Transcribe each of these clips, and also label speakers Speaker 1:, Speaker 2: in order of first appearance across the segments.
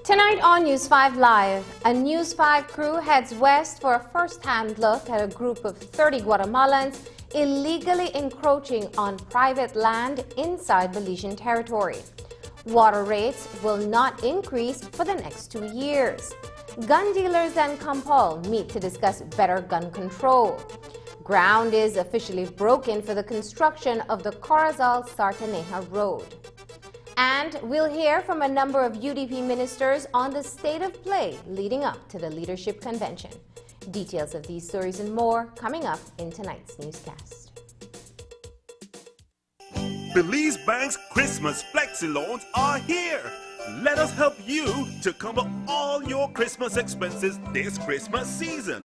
Speaker 1: Tonight on News 5 Live, a News 5 crew heads west for a first-hand look at a group of 30 Guatemalans illegally encroaching on private land inside Belizean territory. Water rates will not increase for the next 2 years. Gun dealers and Kampal meet to discuss better gun control. Ground is officially broken for the construction of the Corozal-Sartaneja Road. And we'll hear from a number of UDP ministers on the state of play leading up to the Leadership Convention. Details of these stories and more coming up in tonight's newscast.
Speaker 2: Belize Bank's Christmas Flexi Loans are here. Let us help you to cover all your Christmas expenses this Christmas season.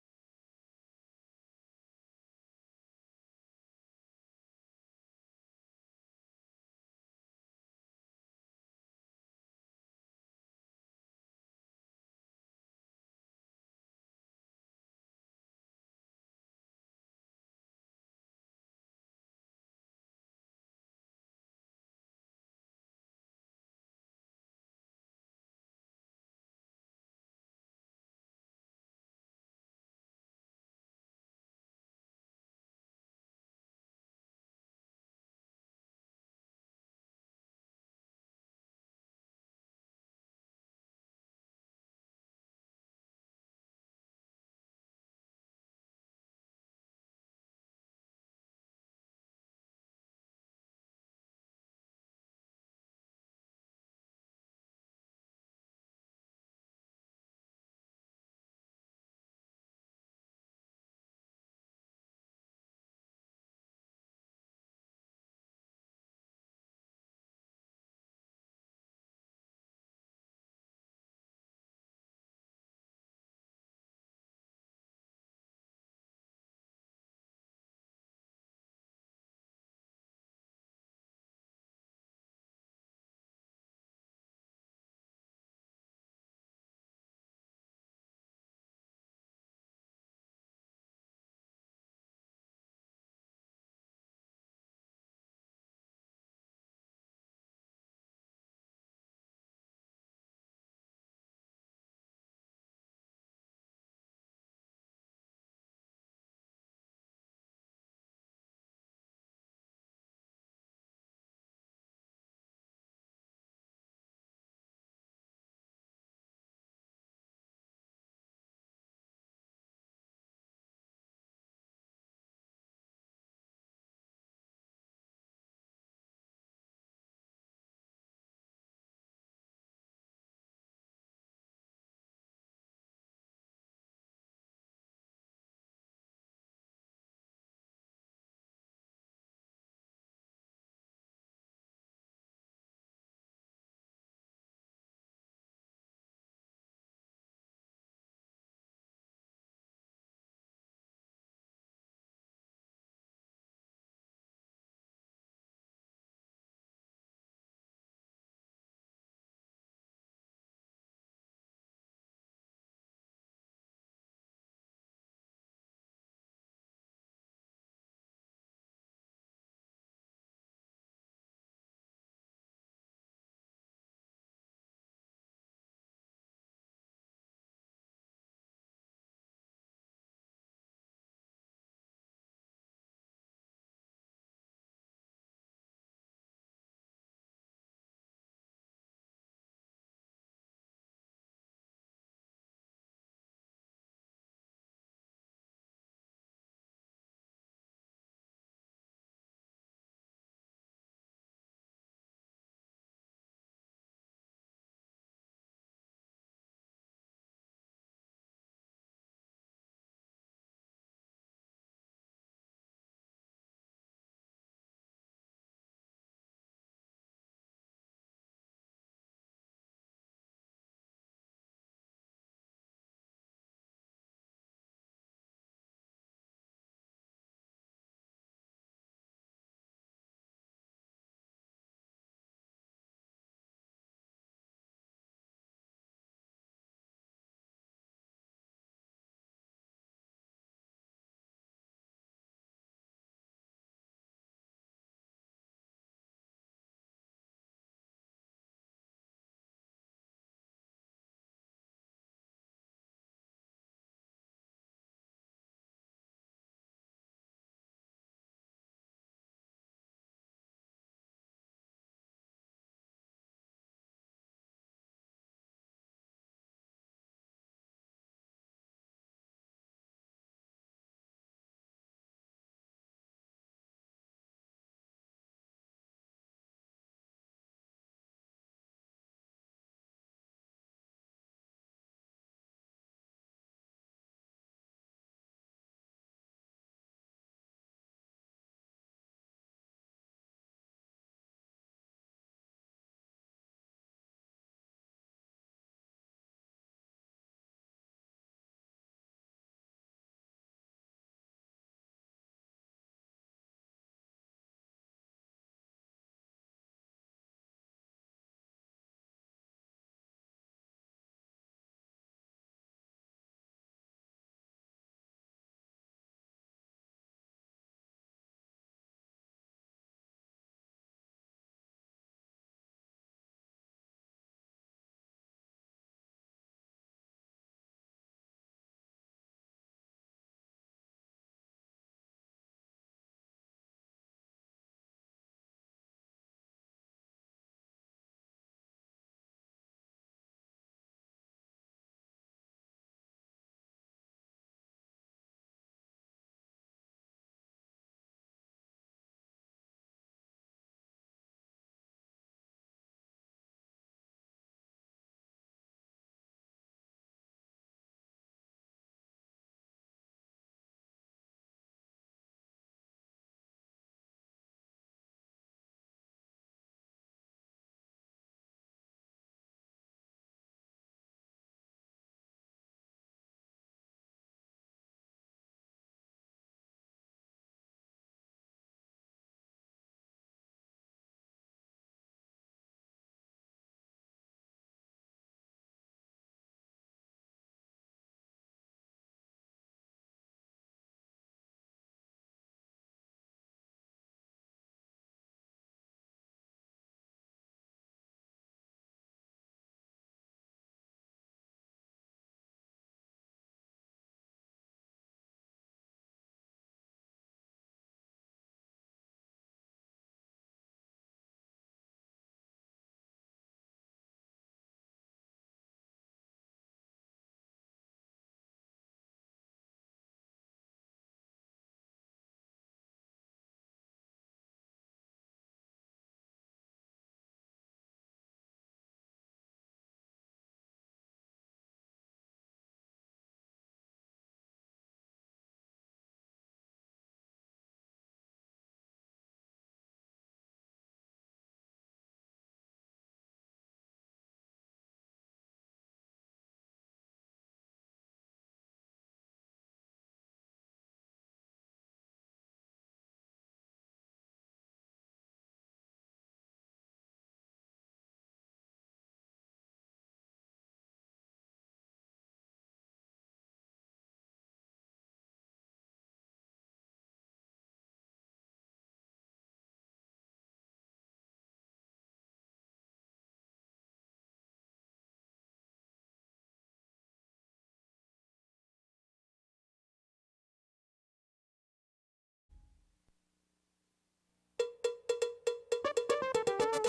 Speaker 1: Good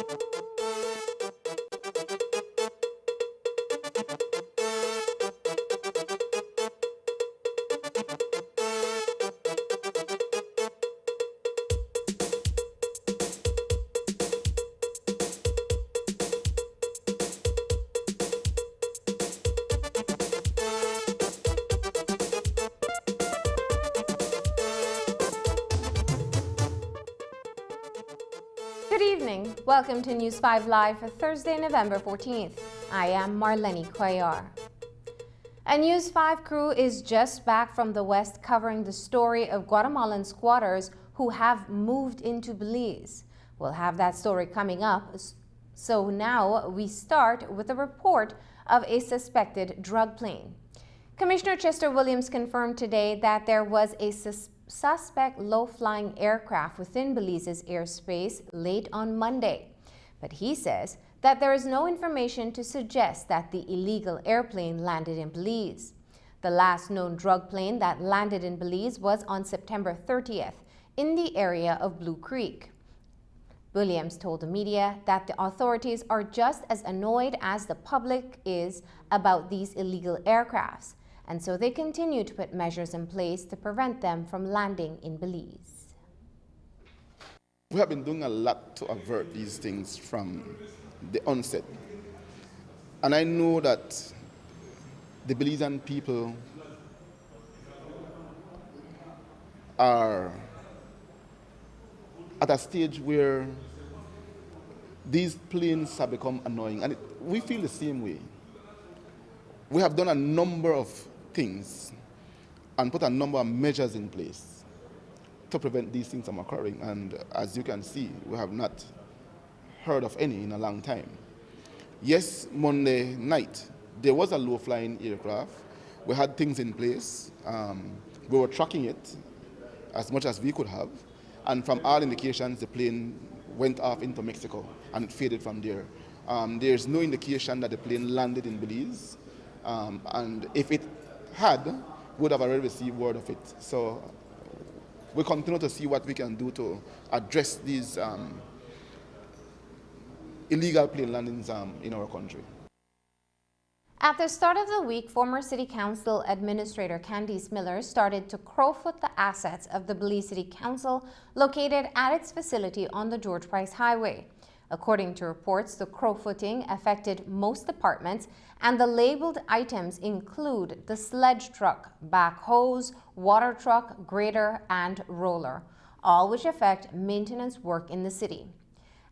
Speaker 1: evening. Welcome to News 5 Live for Thursday, November 14th. I am Marlene Cuellar. A News 5 crew is just back from the West covering the story of Guatemalan squatters who have moved into Belize. We'll have that story coming up. So now we start with a report of a suspected drug plane. Commissioner Chester Williams confirmed today that there was a suspect low-flying aircraft within Belize's airspace late on Monday. But he says that there is no information to suggest that the illegal airplane landed in Belize. The last known drug plane that landed in Belize was on September 30th in the area of Blue Creek. Williams told the media that the authorities are just as annoyed as the public is about these illegal aircrafts, and so they continue to put measures in place to prevent them from landing in Belize.
Speaker 3: We have been doing a lot to avert these things from the onset. And I know that the Belizean people are at a stage where these planes have become annoying, and we feel the same way. We have done a number of things and put a number of measures in place to prevent these things from occurring, and as you can see, we have not heard of any in a long time. Yes, Monday night, there was a low-flying aircraft. We had things in place. We were tracking it as much as we could have, and from all indications, the plane went off into Mexico and it faded from there. There's no indication that the plane landed in Belize, and if it had, would have already received word of it. So we continue to see what we can do to address these illegal plane landings in our country.
Speaker 1: At the start of the week, former City Council Administrator Candice Miller started to crowfoot the assets of the Belize City Council located at its facility on the George Price Highway. According to reports, the crowfooting affected most departments, and the labeled items include the sledge truck, backhoes, water truck, grader, and roller, all which affect maintenance work in the city.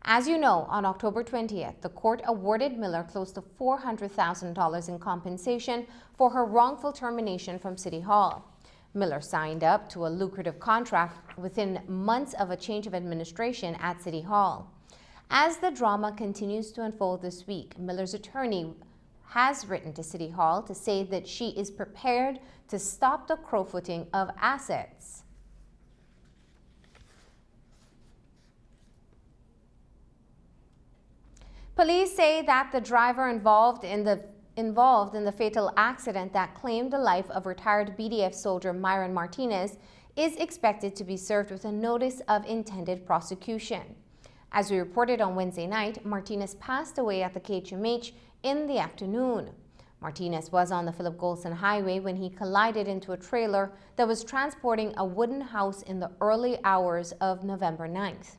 Speaker 1: As you know, on October 20th, the court awarded Miller close to $400,000 in compensation for her wrongful termination from City Hall. Miller signed up to a lucrative contract within months of a change of administration at City Hall. As the drama continues to unfold this week, Miller's attorney has written to City Hall to say that she is prepared to stop the crowfooting of assets. Police say that the driver involved in the fatal accident that claimed the life of retired BDF soldier Myron Martinez is expected to be served with a notice of intended prosecution. As we reported on Wednesday night, Martinez passed away at the KHMH in the afternoon. Martinez was on the Philip Golson Highway when he collided into a trailer that was transporting a wooden house in the early hours of November 9th.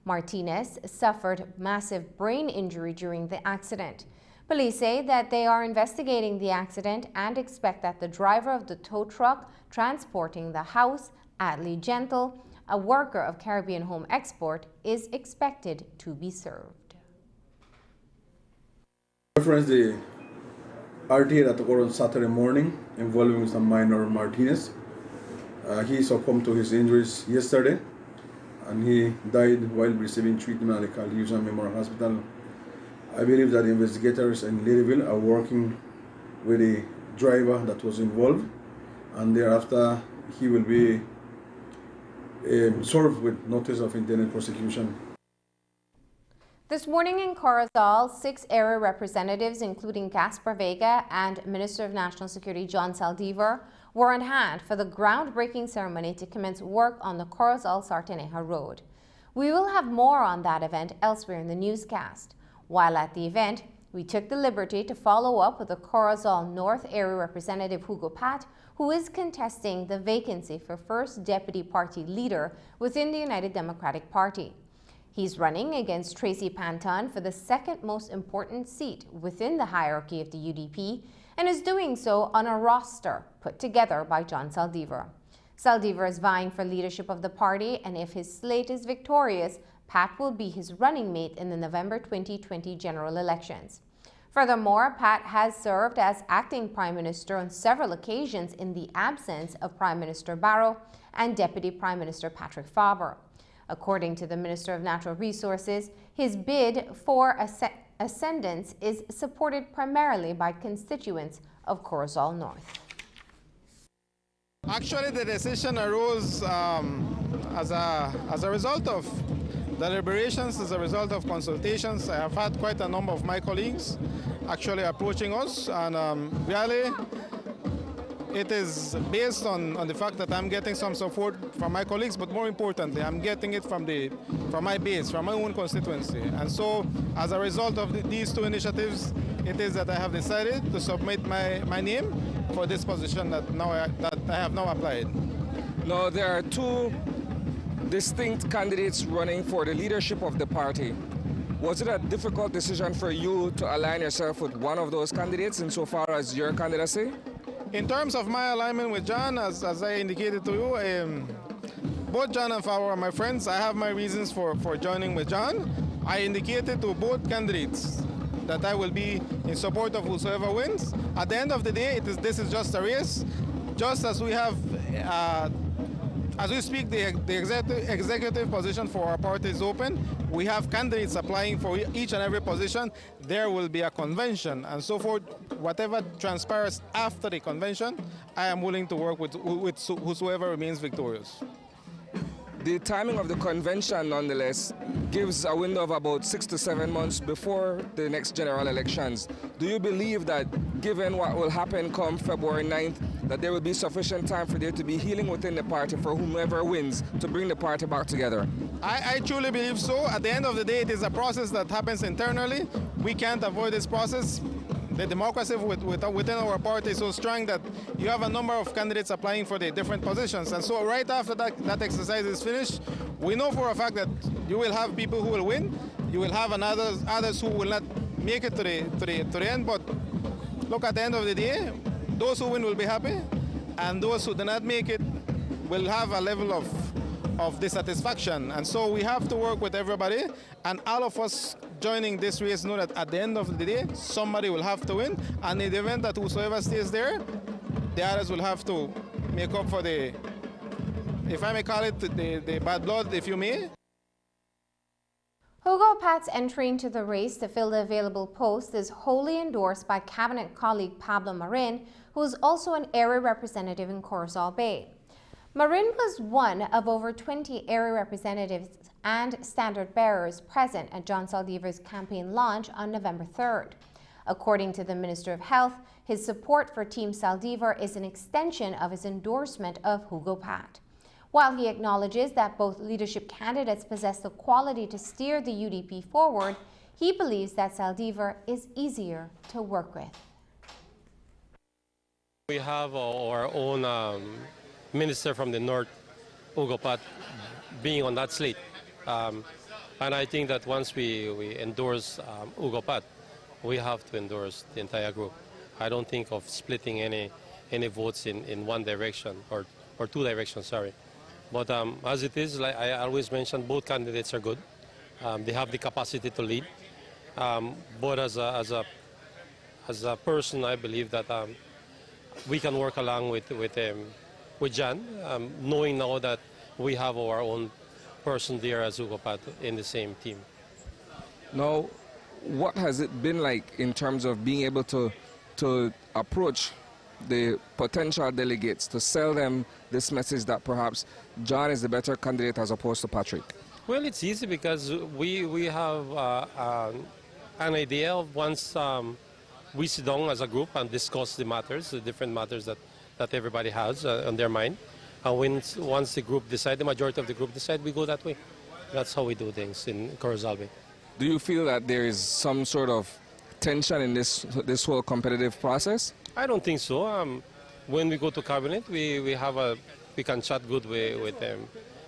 Speaker 1: Martinez suffered massive brain injury during the accident. Police say that they are investigating the accident and expect that the driver of the tow truck transporting the house, Adley Gentle, a worker of Caribbean Home Export, is expected to be served.
Speaker 4: Reference the RTA that occurred on Saturday morning involving Mr. Minor Martinez. He succumbed to his injuries yesterday, and he died while receiving treatment at the Carl Hewson Memorial Hospital. I believe that the investigators in Ladyville are working with the driver that was involved, and thereafter he will be served with notice of intended prosecution.
Speaker 1: This morning in Corozal, 6 area representatives, including Gaspar Vega and Minister of National Security John Saldivar, were on hand for the groundbreaking ceremony to commence work on the Corozal-Sarteneja Road. We will have more on that event elsewhere in the newscast. While at the event, we took the liberty to follow up with the Corozal North Area Representative Hugo Pat, who is contesting the vacancy for first deputy party leader within the United Democratic Party. He's running against Tracy Panton for the second most important seat within the hierarchy of the UDP and is doing so on a roster put together by John Saldivar. Saldivar is vying for leadership of the party, and if his slate is victorious, Pat will be his running mate in the November 2020 general elections. Furthermore, Pat has served as acting Prime Minister on several occasions in the absence of Prime Minister Barrow and Deputy Prime Minister Patrick Faber. According to the Minister of Natural Resources, his bid for ascendance is supported primarily by constituents of Corozal North.
Speaker 5: Actually, the decision arose as a result of deliberations, as a result of consultations. I have had quite a number of my colleagues actually approaching us, and really it is based on the fact that I'm getting some support from my colleagues, but more importantly, I'm getting it from my base, from my own constituency. And so, as a result of these two initiatives, it is that I have decided to submit my name for this position that I have now applied.
Speaker 6: Now, there are two distinct candidates running for the leadership of the party. Was it a difficult decision for you to align yourself with one of those candidates insofar as your candidacy?
Speaker 5: In terms of my alignment with John, as I indicated to you, both John and Faber are my friends. I have my reasons for joining with John. I indicated to both candidates that I will be in support of whosoever wins. At the end of the day, this is just a race. Just as we have, as we speak, the executive position for our party is open. We have candidates applying for each and every position. There will be a convention and so forth. Whatever transpires after the convention, I am willing to work with whosoever remains victorious.
Speaker 6: The timing of the convention, nonetheless, gives a window of about 6 to 7 months before the next general elections. Do you believe that, given what will happen come February 9th, that there will be sufficient time for there to be healing within the party for whomever wins to bring the party back together?
Speaker 5: I truly believe so. At the end of the day, it is a process that happens internally. We can't avoid this process. The democracy within our party is so strong that you have a number of candidates applying for the different positions. And so right after that exercise is finished, we know for a fact that you will have people who will win. You will have others who will not make it to the end. But look, at the end of the day, those who win will be happy, and those who do not make it will have a level of dissatisfaction. And so we have to work with everybody, and all of us joining this race know that at the end of the day, somebody will have to win, and in the event that whosoever stays there, the others will have to make up for the, if I may call it, the bad blood, if you may.
Speaker 1: Hugo Pat's entry into the race to fill the available post is wholly endorsed by cabinet colleague Pablo Marin, who is also an area representative in Corozal Bay. Marin was one of over 20 area representatives and standard bearers present at John Saldivar's campaign launch on November 3rd. According to the Minister of Health, his support for Team Saldivar is an extension of his endorsement of Hugo Pat. While he acknowledges that both leadership candidates possess the quality to steer the UDP forward, he believes that Saldivar is easier to work with.
Speaker 7: We have our own minister from the north, Hugo Pat, being on that slate. And I think that once we endorse Hugo Pat, we have to endorse the entire group. I don't think of splitting any votes in one direction or two directions, sorry. But as it is, like I always mention, both candidates are good. They have the capacity to lead. But as a person, I believe that we can work along with John, knowing now that we have our own person there as Hugo Pat in the same team.
Speaker 6: Now, what has it been like in terms of being able to approach the potential delegates to sell them this message that perhaps John is the better candidate as opposed to Patrick?
Speaker 7: Well, it's easy because we have an idea of once we sit down as a group and discuss the matters, the different matters that everybody has on their mind. And once the group decide, the majority of the group decide, we go that way. That's how we do things in Corazalbi.
Speaker 6: Do you feel that there is some sort of tension in this whole competitive process?
Speaker 7: I don't think so. When we go to cabinet, we can chat good with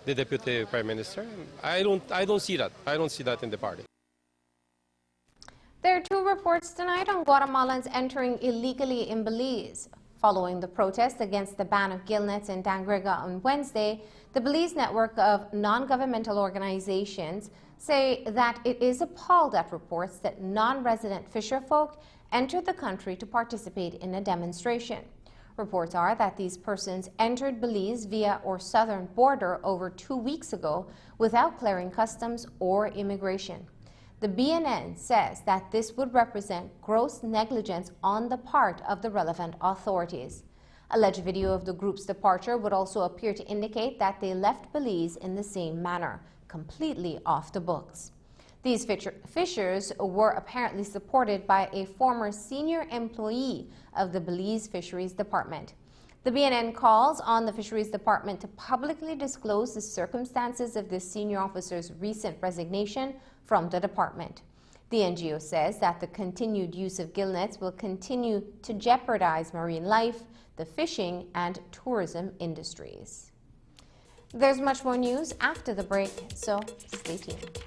Speaker 7: the deputy prime minister. I don't see that. I don't see that in the party.
Speaker 1: There are two reports tonight on Guatemalans entering illegally in Belize. Following the protest against the ban of gill nets in Dangrega on Wednesday, the Belize network of non-governmental organizations say that it is appalled at reports that non-resident fisherfolk entered the country to participate in a demonstration. Reports are that these persons entered Belize via our southern border over 2 weeks ago without clearing customs or immigration. The BNN says that this would represent gross negligence on the part of the relevant authorities. Alleged video of the group's departure would also appear to indicate that they left Belize in the same manner, completely off the books. These fishers were apparently supported by a former senior employee of the Belize Fisheries Department. The BNN calls on the Fisheries Department to publicly disclose the circumstances of this senior officer's recent resignation from the department. The NGO says that the continued use of gill nets will continue to jeopardize marine life, the fishing and tourism industries. There's much more news after the break, so stay tuned.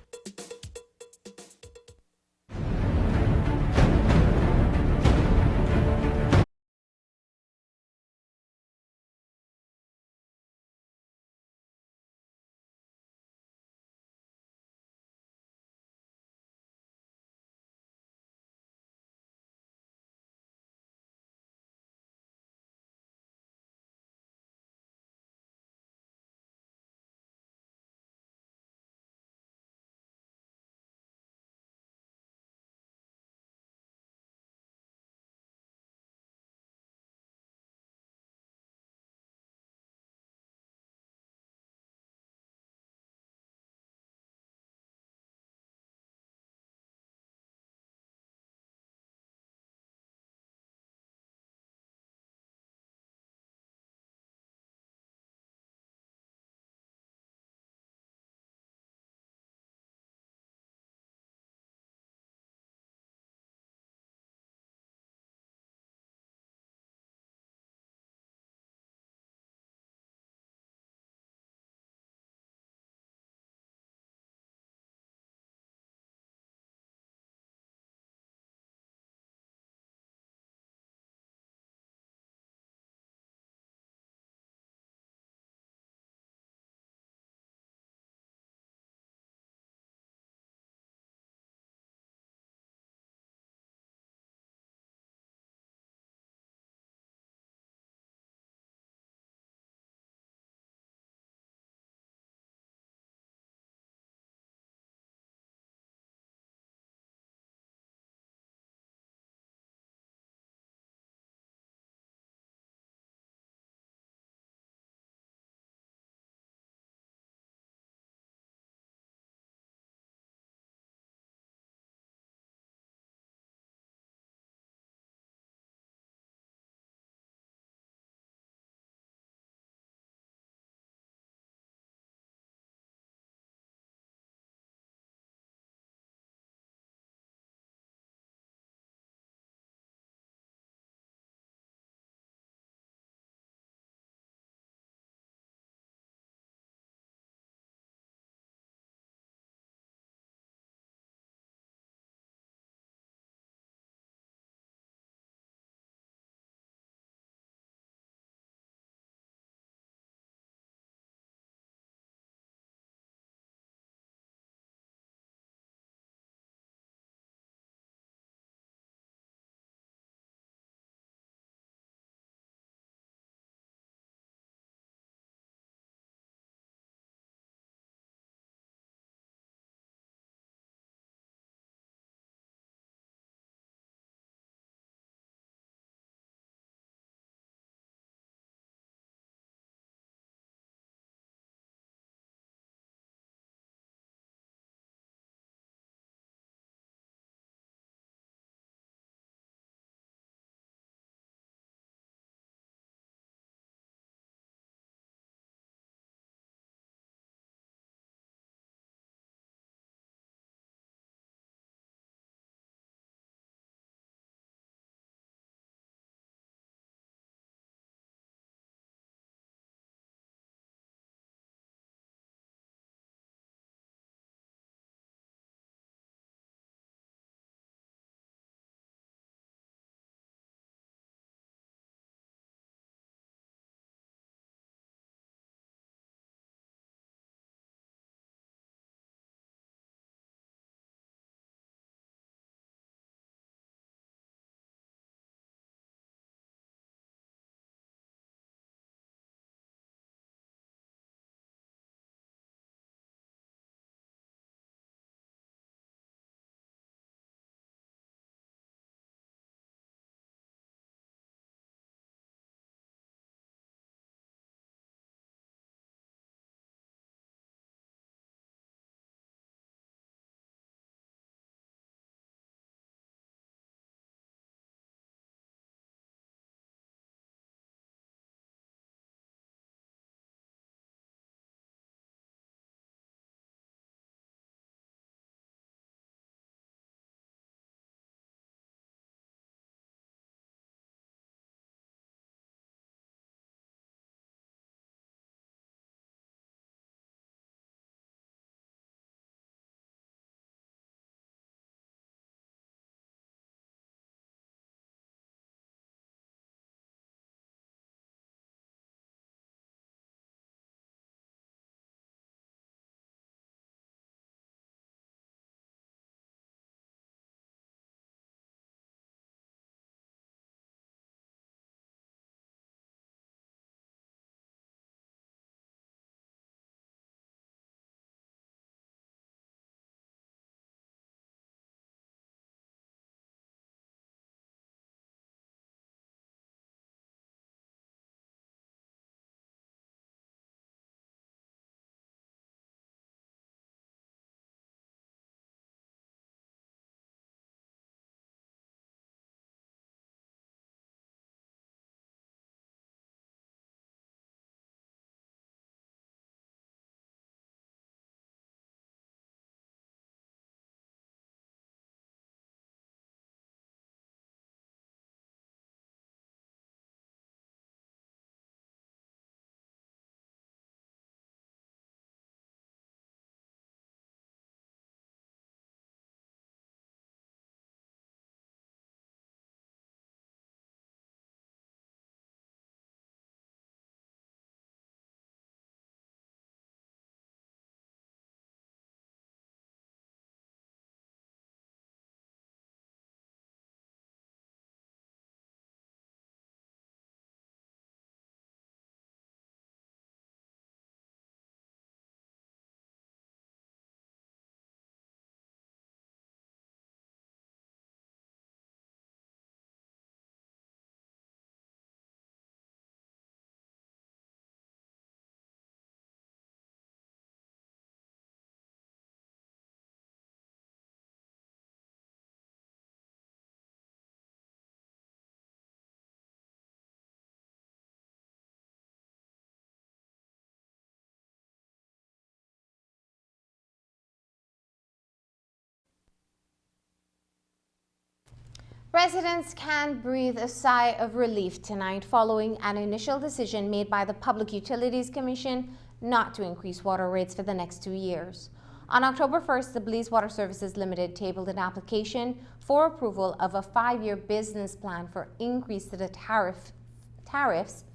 Speaker 1: Residents can breathe a sigh of relief tonight following an initial decision made by the Public Utilities Commission not to increase water rates for the next 2 years. On October 1st, the Belize Water Services Limited tabled an application for approval of a 5-year business plan for increase to the tariffs,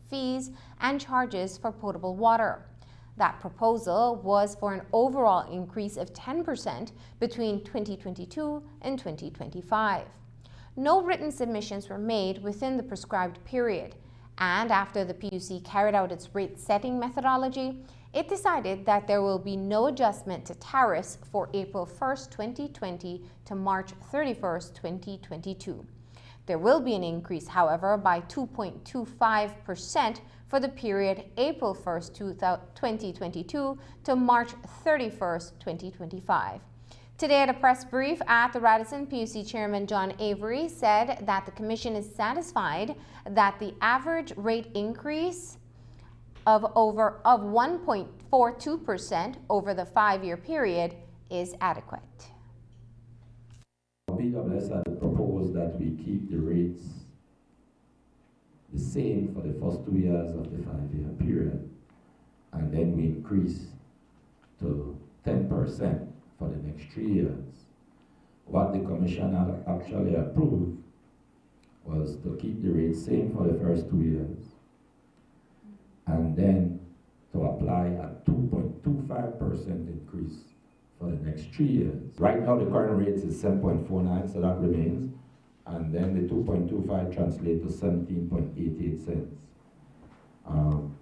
Speaker 1: fees, and charges for potable water. That proposal was for an overall increase of 10% between 2022 and 2025. No written submissions were made within the prescribed period, and after the PUC carried out its rate-setting methodology, it decided that there will be no adjustment to tariffs for April 1st, 2020 to March 31st, 2022. There will be an increase, however, by 2.25% for the period April 1st, 2022 to March 31st, 2025. Today at a press brief at the Radisson, PUC Chairman John Avery said that the Commission is satisfied that the average rate increase of 1.42% over the 5-year period is adequate.
Speaker 8: BWS had proposed that we keep the rates the same for the first 2 years of the 5-year period, and then we increase to 10% for the next 3 years. What the Commission had actually approved was to keep the rate same for the first 2 years, and then to apply a 2.25% increase for the next 3 years. Right now the current rate is 7.49, so that remains, and then the 2.25 translates to 17.88 cents.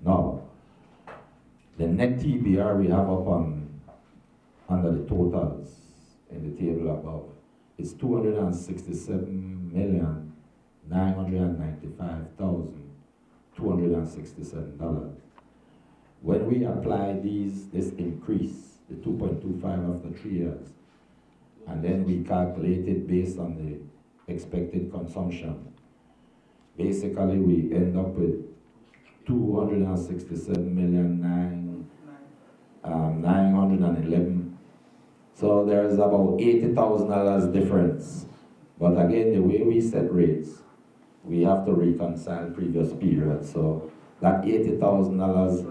Speaker 8: Now, the net TBR we have up under the totals in the table above is $267,995,267. When we apply this increase, the 2.25 after 3 years, and then we calculate it based on the expected consumption, basically we end up with $267,911,000. So there's about $80,000 difference. But again, the way we set rates, we have to reconcile previous periods. So that $80,000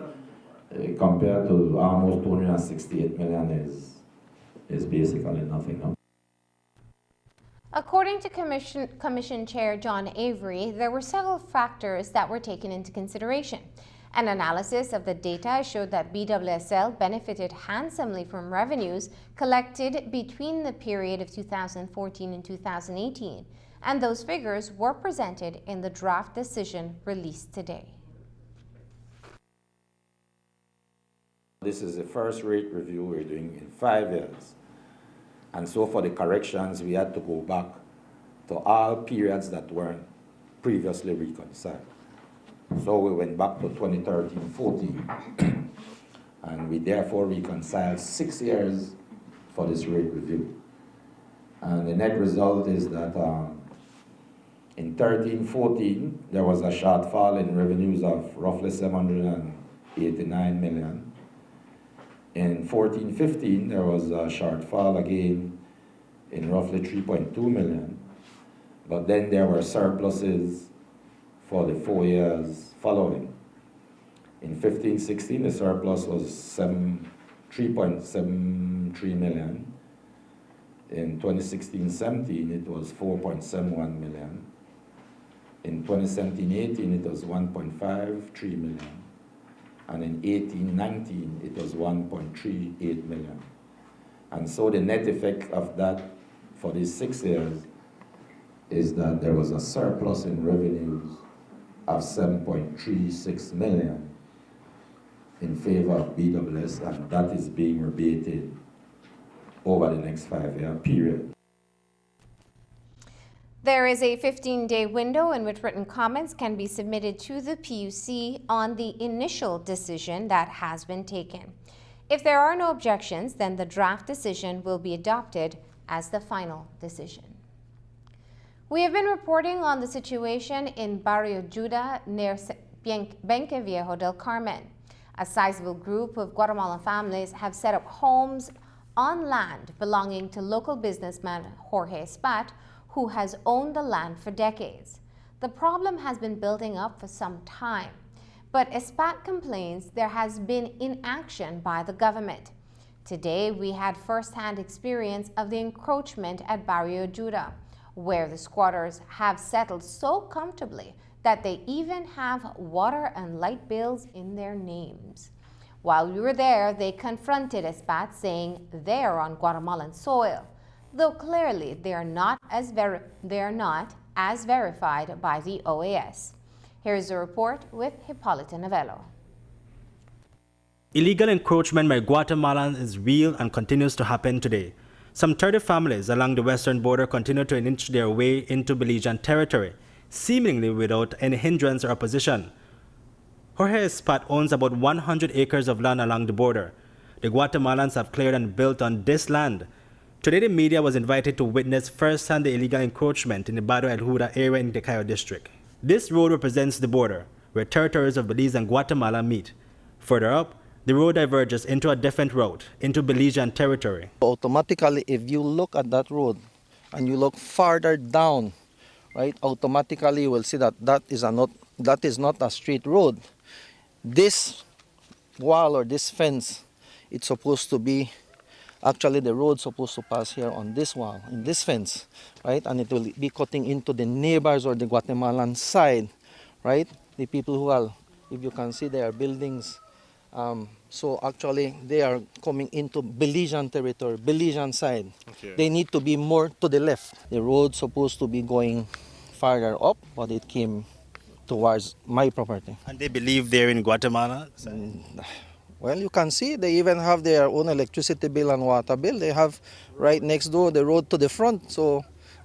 Speaker 8: compared to almost $268 million is basically nothing.
Speaker 1: According to Commission Chair John Avery, there were several factors that were taken into consideration. An analysis of the data showed that BWSL benefited handsomely from revenues collected between the period of 2014 and 2018, and those figures were presented in the draft decision released today.
Speaker 8: This is the first rate review we're doing in 5 years. And so for the corrections, we had to go back to all periods that weren't previously reconciled. So we went back to 2013-14, and we therefore reconciled 6 years for this rate review. And the net result is that in 13-14, there was a shortfall in revenues of roughly $789 million. In 14-15, there was a shortfall again in roughly $3.2 million. But then there were surpluses for the 4 years following. In 15-16, the surplus was $3.73 million. In 2016-17, it was $4.71 million. In 2017-18, it was $1.53 million. And in 18-19, it was $1.38 million. And so the net effect of that for these 6 years is that there was a surplus in revenues of $7.36 million in favor of BWS, and that is being rebated over the next 5-year period.
Speaker 1: There is a 15-day window in which written comments can be submitted to the PUC on the initial decision that has been taken. If there are no objections, then the draft decision will be adopted as the final decision. We have been reporting on the situation in Barrio Juda near Benque Viejo del Carmen. A sizable group of Guatemalan families have set up homes on land belonging to local businessman Jorge Espat, who has owned the land for decades. The problem has been building up for some time, but Espat complains there has been inaction by the government. Today, we had first-hand experience of the encroachment at Barrio Juda, where the squatters have settled so comfortably that they even have water and light bills in their names. While we were there, they confronted Espat, saying they are on Guatemalan soil, though clearly they are not as verified by the OAS. Here's a report with Hipólito Novello.
Speaker 9: Illegal encroachment by Guatemalans is real and continues to happen today. Some 30 families along the western border continue to inch their way into Belizean territory, seemingly without any hindrance or opposition. Jorge Espat owns about 100 acres of land along the border. The Guatemalans have cleared and built on this land. Today, the media was invited to witness firsthand the illegal encroachment in the Barrio El Juda area in the Cayo district. This road represents the border, where territories of Belize and Guatemala meet. Further up, the road diverges into a different route, into Belizean territory.
Speaker 10: Automatically, if you look at that road and you look farther down, right, automatically you will see that that is not a straight road. This wall or this fence, it's supposed to be, actually the road's supposed to pass here on this wall, in this fence, right, and it will be cutting into the neighbors or the Guatemalan side, right, the people who are, if you can see, there are buildings. So actually they are coming into Belizean territory, Belizean side. Okay. They need to be more to the left. The road's supposed to be going farther up, but it came towards my property.
Speaker 9: And they believe they're in Guatemala?
Speaker 10: Well, you can see they even have their own electricity bill and water bill. They have right next door the road to the front. So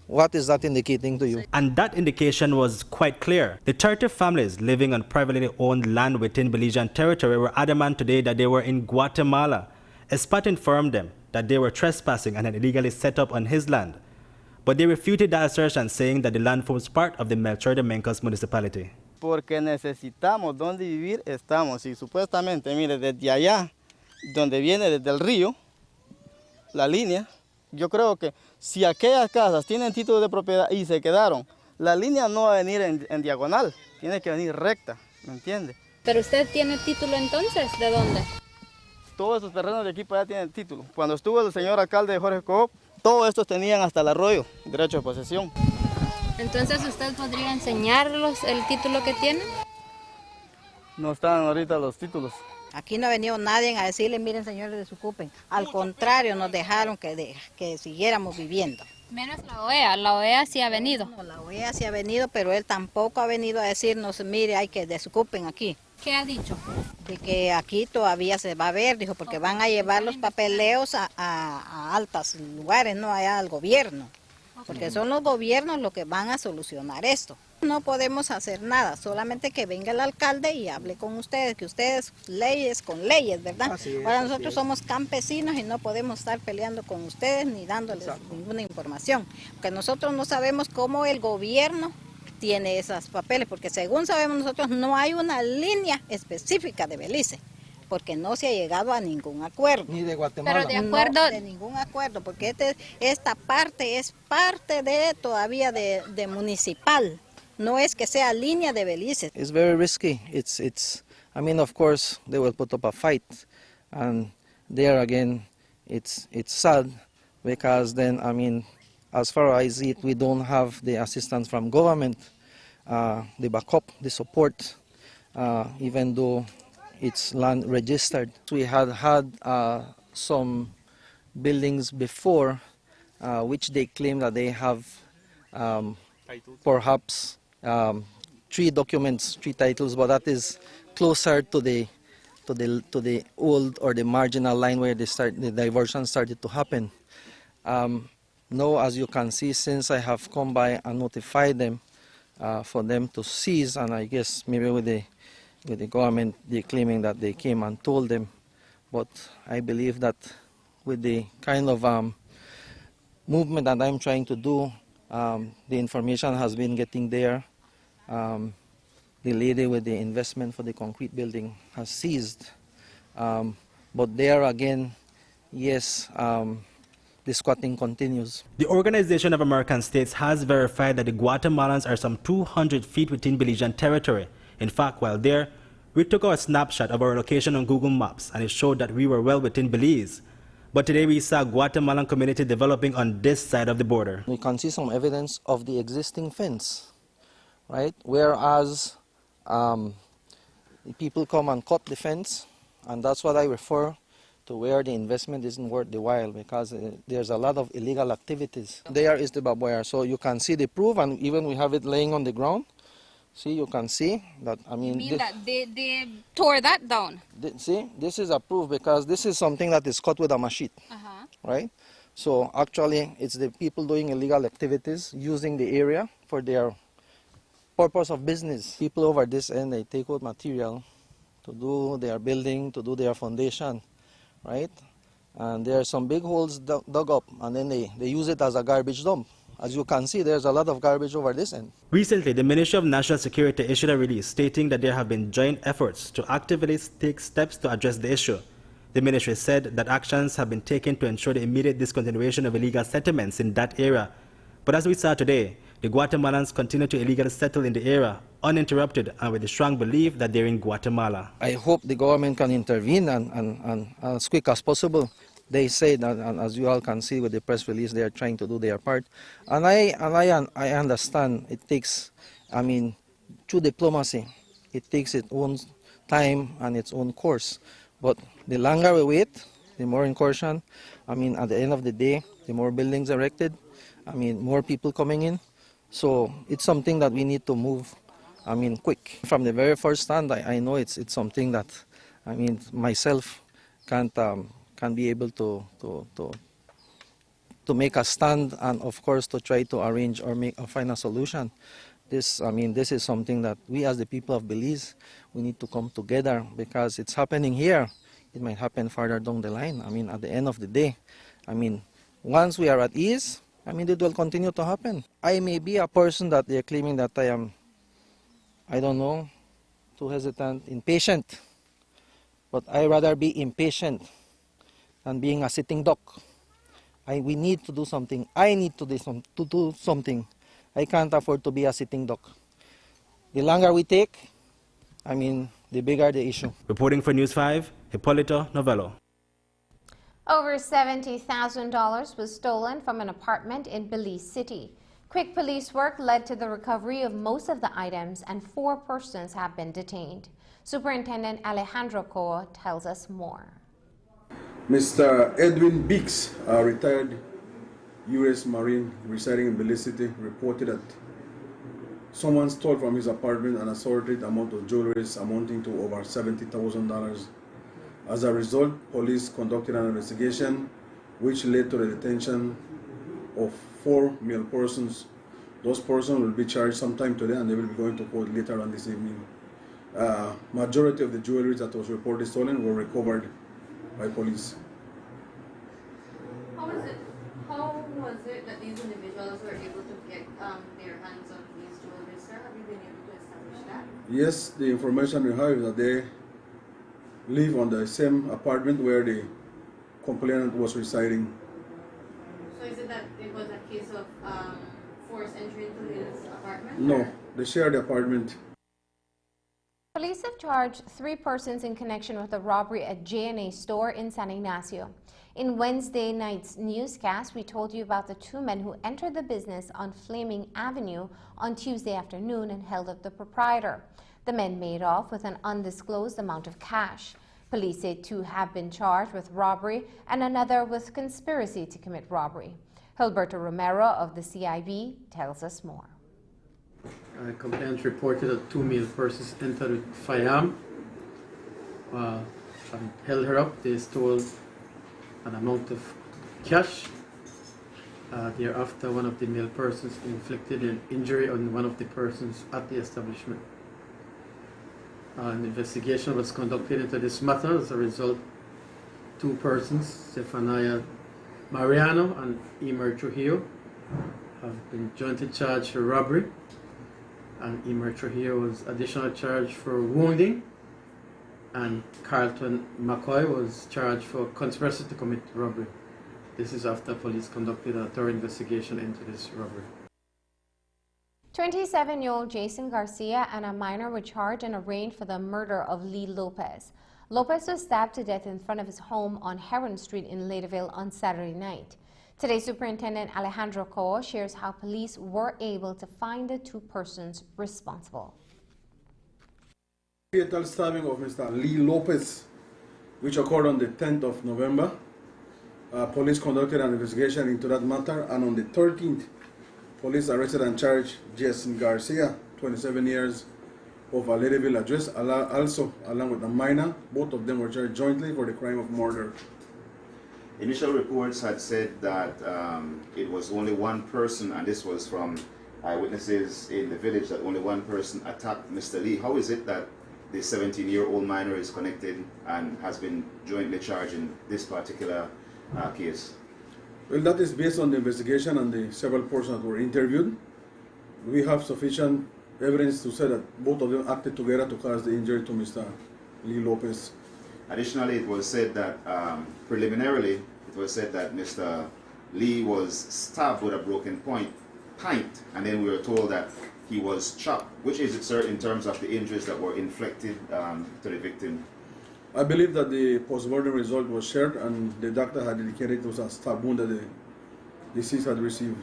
Speaker 10: what is that indicating to you?
Speaker 9: And that indication was quite clear. The 30 families living on privately owned land within Belizean territory were adamant today that they were in Guatemala. Espat informed them that they were trespassing and had illegally set up on his land. But they refuted that assertion, saying that the land forms part of the Melchor de Mencos municipality.
Speaker 11: Porque necesitamos donde vivir, estamos. Y supuestamente, mire, desde allá, donde viene desde el río, la línea, yo creo que si aquellas casas tienen título de propiedad y se quedaron, la línea no va a venir en diagonal, tiene que venir recta, ¿me entiende?
Speaker 12: ¿Pero usted tiene título entonces? ¿De dónde?
Speaker 11: Todos esos terrenos de aquí para allá tienen título. Cuando estuvo el señor alcalde Jorge Coop, todos estos tenían hasta el arroyo, derecho de posesión.
Speaker 12: Entonces, ¿usted podría enseñarlos el título que tienen?
Speaker 11: No están ahorita los títulos.
Speaker 13: Aquí no ha venido nadie a decirle, miren señores, desocupen. Al contrario, nos dejaron que siguiéramos viviendo.
Speaker 12: Menos la OEA sí ha venido.
Speaker 13: No, la OEA sí ha venido, pero él tampoco ha venido a decirnos, mire, hay que desocupen aquí.
Speaker 12: ¿Qué ha dicho?
Speaker 13: De que aquí todavía se va a ver, dijo, porque van a llevar los papeleos a altos lugares, no allá al gobierno. Porque son los gobiernos los que van a solucionar esto. No podemos hacer nada, solamente que venga el alcalde y hable con ustedes, que ustedes leyes con leyes, ¿verdad? Ahora nosotros somos campesinos y no podemos estar peleando con ustedes ni dándoles ninguna información, porque nosotros no sabemos cómo el gobierno tiene esos papeles, porque según sabemos nosotros no hay una línea específica de Belice, porque no se ha llegado a ningún acuerdo.
Speaker 10: Ni de Guatemala.
Speaker 12: Pero de acuerdo...
Speaker 13: No, de ningún acuerdo, porque esta parte es parte de todavía de municipal. No es que sea línea de Belice.
Speaker 10: It's very risky. I mean, of course, they will put up a fight, and there again, it's sad because then, I mean, as far as I see it, we don't have the assistance from government, the backup, the support, even though it's land registered. We had some buildings before, which they claim that they have perhaps 3 documents, 3 titles, but that is closer to the old or the marginal line where the diversion started to happen. Now, as you can see, since I have come by and notified them for them to cease, and I guess maybe with the government, they claiming that they came and told them, but I believe that with the kind of movement that I'm trying to do, the information has been getting there. The lady with the investment for the concrete building has ceased. But there again, yes, the squatting continues.
Speaker 9: The Organization of American States has verified that the Guatemalans are some 200 feet within Belizean territory. In fact, while there, we took our snapshot of our location on Google Maps and it showed that we were well within Belize. But today we saw Guatemalan community developing on this side of the border.
Speaker 10: We can see some evidence of the existing fence, right? Whereas the people come and cut the fence, and that's what I refer to where the investment isn't worth the while, because there's a lot of illegal activities. There is the barbed wire, so you can see the proof, and even we have it laying on the ground. See, you can see that, I mean...
Speaker 12: You mean that they tore that down?
Speaker 10: See, this is a proof because this is something that is cut with a machete, right? So actually, it's the people doing illegal activities, using the area for their purpose of business. People over this end, they take out material to do their building, to do their foundation, right? And there are some big holes dug up, and then they use it as a garbage dump. As you can see, there's a lot of garbage over this end.
Speaker 9: Recently, the Ministry of National Security issued a release stating that there have been joint efforts to actively take steps to address the issue. The ministry said that actions have been taken to ensure the immediate discontinuation of illegal settlements in that area. But as we saw today, the Guatemalans continue to illegally settle in the area, uninterrupted and with the strong belief that they're in Guatemala.
Speaker 10: I hope the government can intervene and as quick as possible. They say that, and as you all can see with the press release, they are trying to do their part. And I understand it takes, I mean, through diplomacy, it takes its own time and its own course. But the longer we wait, the more incursion. I mean, at the end of the day, the more buildings erected, I mean, more people coming in. So it's something that we need to move, I mean, quick. From the very first stand, I know it's something that, I mean, myself can't be able to make a stand and, of course, to try to arrange or find a solution. This is something that we as the people of Belize, we need to come together because it's happening here. It might happen farther down the line. I mean, at the end of the day, I mean, once we are at ease, I mean, it will continue to happen. I may be a person that they're claiming that I am, I don't know, too hesitant, impatient. But I'd rather be impatient than being a sitting duck. We need to do something. I need to do something. I can't afford to be a sitting duck. The longer we take, I mean, the bigger the issue.
Speaker 9: Reporting for News 5, Hipólito Novello.
Speaker 1: Over $70,000 was stolen from an apartment in Belize City. Quick police work led to the recovery of most of the items and 4 persons have been detained. Superintendent Alejandro Coa tells us more.
Speaker 4: Mr. Edwin Beeks, a retired U.S. Marine residing in Belize City, reported that someone stole from his apartment an assorted amount of jewelry amounting to over $70,000. As a result, police conducted an investigation which led to the detention of 4 male persons. Those persons will be charged sometime today and they will be going to court later on this evening. Majority of the jewelry that was reported stolen were recovered by police.
Speaker 14: How was it that these individuals were able to get their hands on these jewelry, sir? Have you been able to establish that?
Speaker 4: Yes, the information we have is that they live on the same apartment where the complainant was residing.
Speaker 14: So is it that it was a case of forced entry into his apartment?
Speaker 4: No,
Speaker 14: or?
Speaker 4: they share the apartment.
Speaker 1: Police have charged 3 persons in connection with a robbery at J&A store in San Ignacio. In Wednesday night's newscast, we told you about the 2 men who entered the business on Flaming Avenue on Tuesday afternoon and held up the proprietor. The men made off with an undisclosed amount of cash. Police say 2 have been charged with robbery and another with conspiracy to commit robbery. Hilberto Romero of the CIB tells us more.
Speaker 15: Complainants reported that 2 male persons entered with firearm and held her up. They stole an amount of cash. Thereafter, one of the male persons inflicted an injury on one of the persons at the establishment. An investigation was conducted into this matter. As a result, 2 persons, Stefania Mariano and Emer Trujillo, have been jointly charged for robbery, and Emer Trujillo was additionally charged for wounding, and Carlton McCoy was charged for conspiracy to commit robbery. This is after police conducted a thorough investigation into this robbery.
Speaker 1: 27-year-old Jason Garcia and a minor were charged and arraigned for the murder of Lee Lopez. Lopez was stabbed to death in front of his home on Heron Street in Laterville on Saturday night. Today, Superintendent Alejandro Coa shares how police were able to find the two persons responsible.
Speaker 4: Fatal stabbing of Mr. Lee Lopez, which occurred on the 10th of November. Police conducted an investigation into that matter, and on the 13th, police arrested and charged Jason Garcia, 27 years, of a Laterville address, also along with a minor. Both of them were charged jointly for the crime of murder.
Speaker 16: Initial reports had said that it was only one person, and this was from eyewitnesses in the village, that only one person attacked Mr. Lee. How is it that the 17-year-old minor is connected and has been jointly charged in this particular case?
Speaker 4: Well, that is based on the investigation and the several persons that were interviewed. We have sufficient evidence to say that both of them acted together to cause the injury to Mr. Lee Lopez.
Speaker 16: Additionally, it was said that preliminarily, it was said that Mr. Lee was stabbed with a broken pint, and then we were told that he was chopped. Which is it, sir, in terms of the injuries that were inflicted to the victim?
Speaker 4: I believe that the post-mortem result was shared, and the doctor had indicated it was a stab wound that the deceased had received.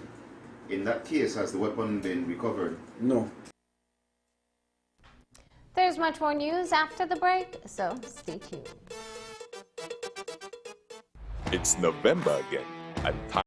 Speaker 16: In that case, has the weapon been recovered?
Speaker 4: No.
Speaker 1: There's much more news after the break, so stay tuned.
Speaker 17: It's November again, and time.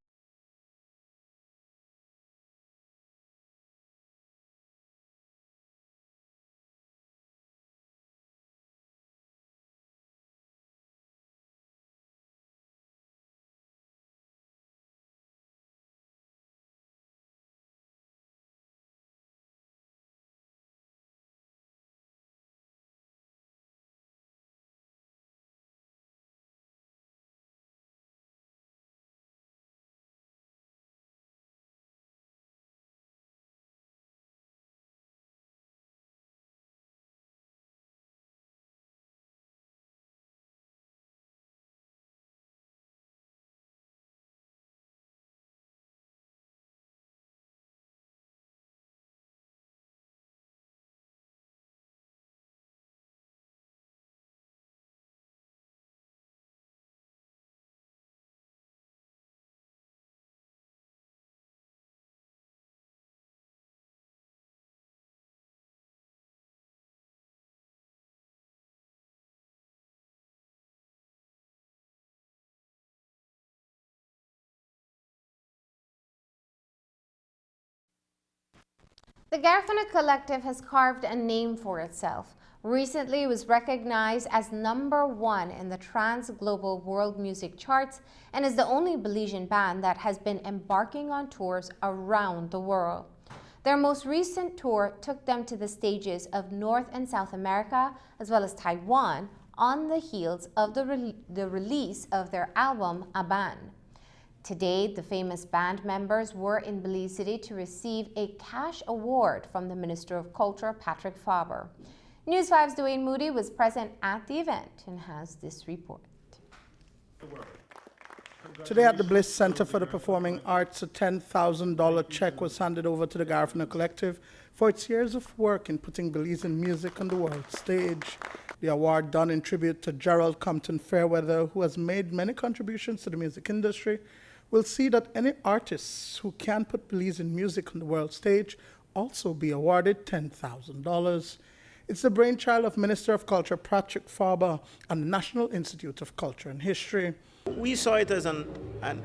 Speaker 1: The Garifuna Collective has carved a name for itself. Recently, it was recognized as #1 in the Trans-Global World Music Charts and is the only Belizean band that has been embarking on tours around the world. Their most recent tour took them to the stages of North and South America, as well as Taiwan, on the heels of the release of their album, Aban. Today, the famous band members were in Belize City to receive a cash award from the Minister of Culture, Patrick Faber. News 5's Dwayne Moody was present at the event and has this report.
Speaker 18: Today at the Bliss Center for the Performing Arts, a $10,000 check was handed over to the Garifuna Collective for its years of work in putting Belizean music on the world stage. The award, done in tribute to Gerald Compton Fairweather, who has made many contributions to the music industry, will see that any artists who can put Belizean music on the world stage also be awarded $10,000. It's the brainchild of Minister of Culture Patrick Faber and the National Institute of Culture and History.
Speaker 19: We saw it as an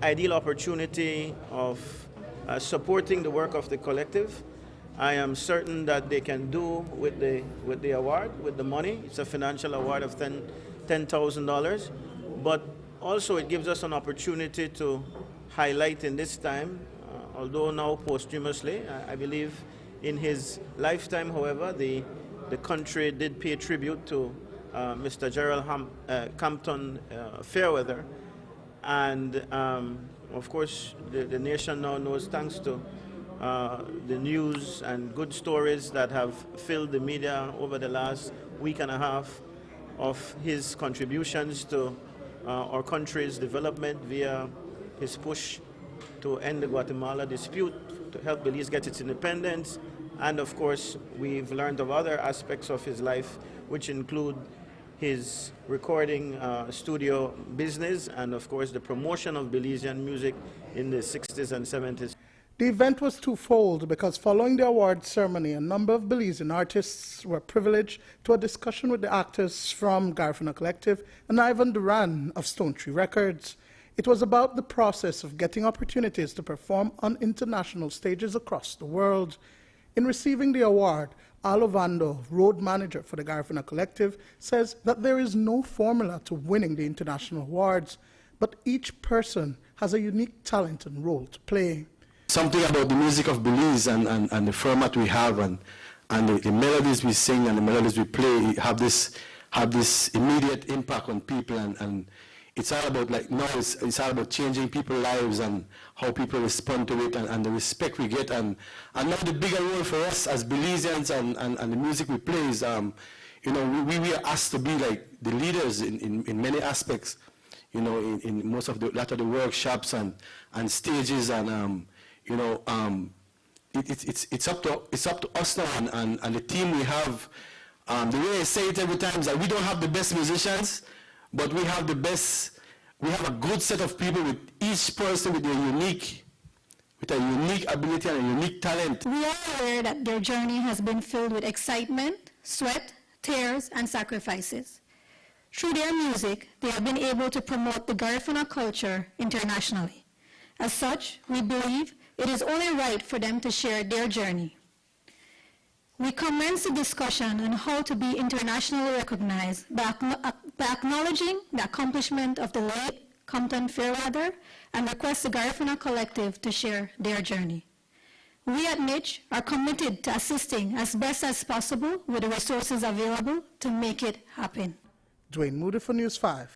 Speaker 19: ideal opportunity of supporting the work of the collective. I am certain that they can do with the award, with the money. It's a financial award of $10,000, but also it gives us an opportunity to highlight in this time, although now posthumously, I believe in his lifetime, however, the country did pay tribute to Mr. Gerald Compton Fairweather. And of course, the nation now knows, thanks to the news and good stories that have filled the media over the last week and a half, of his contributions to our country's development via his push to end the Guatemala dispute, to help Belize get its independence. And of course, we've learned of other aspects of his life, which include his recording studio business and of course the promotion of Belizean music in the 60s and 70s.
Speaker 18: The event was twofold because following the award ceremony, a number of Belizean artists were privileged to a discussion with the actors from Garifuna Collective and Ivan Duran of Stone Tree Records. It was about the process of getting opportunities to perform on international stages across the world. In receiving the award, Al Ovando, road manager for the Garifuna Collective, says that there is no formula to winning the international awards, but each person has a unique talent and role to play.
Speaker 20: Something about the music of Belize and the format we have and the melodies we sing and the melodies we play have this immediate impact on people, and it's all about, like now it's all about changing people's lives and how people respond to it and the respect we get, and now the bigger role for us as Belizeans and the music we play is we are asked to be like the leaders in many aspects, in most of the lot of the workshops and stages, and it's up to us now and the team we have. The way I say it every time is that we don't have the best musicians, but we have a good set of people, with each person with a unique ability and a unique talent.
Speaker 21: We are aware that their journey has been filled with excitement, sweat, tears, and sacrifices. Through their music, they have been able to promote the Garifuna culture internationally. As such, we believe it is only right for them to share their journey. We commence the discussion on how to be internationally recognized by acknowledging the accomplishment of the late Compton Fairweather and request the Garifuna Collective to share their journey. We at Mitch are committed to assisting as best as possible with the resources available to make it happen.
Speaker 18: Dwayne Moody for News 5.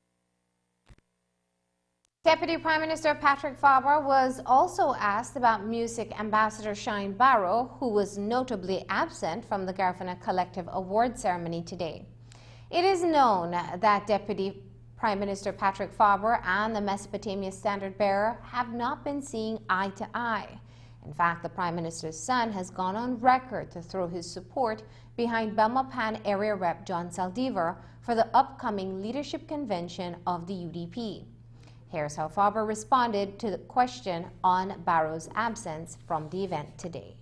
Speaker 1: Deputy Prime Minister Patrick Faber was also asked about music ambassador Shine Barrow, who was notably absent from the Garifuna Collective Award ceremony today. It is known that Deputy Prime Minister Patrick Faber and the Mesopotamia Standard Bearer have not been seeing eye to eye. In fact, the Prime Minister's son has gone on record to throw his support behind Belmopan Area Rep John Saldivar for the upcoming leadership convention of the UDP. Here's how Faber responded to the question on Barrow's absence from the event today.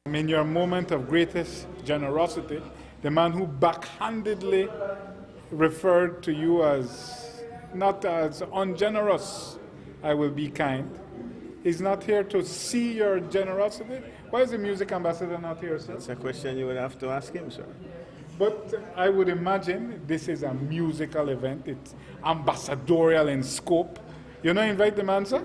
Speaker 22: In your moment of greatest generosity, the man who backhandedly referred to you as not as ungenerous, I will be kind, is not here to see your generosity. Why is the music ambassador not here, sir?
Speaker 19: That's a question you would have to ask him, sir.
Speaker 22: But I would imagine this is a musical event. It's ambassadorial in scope. You not invite the man, sir?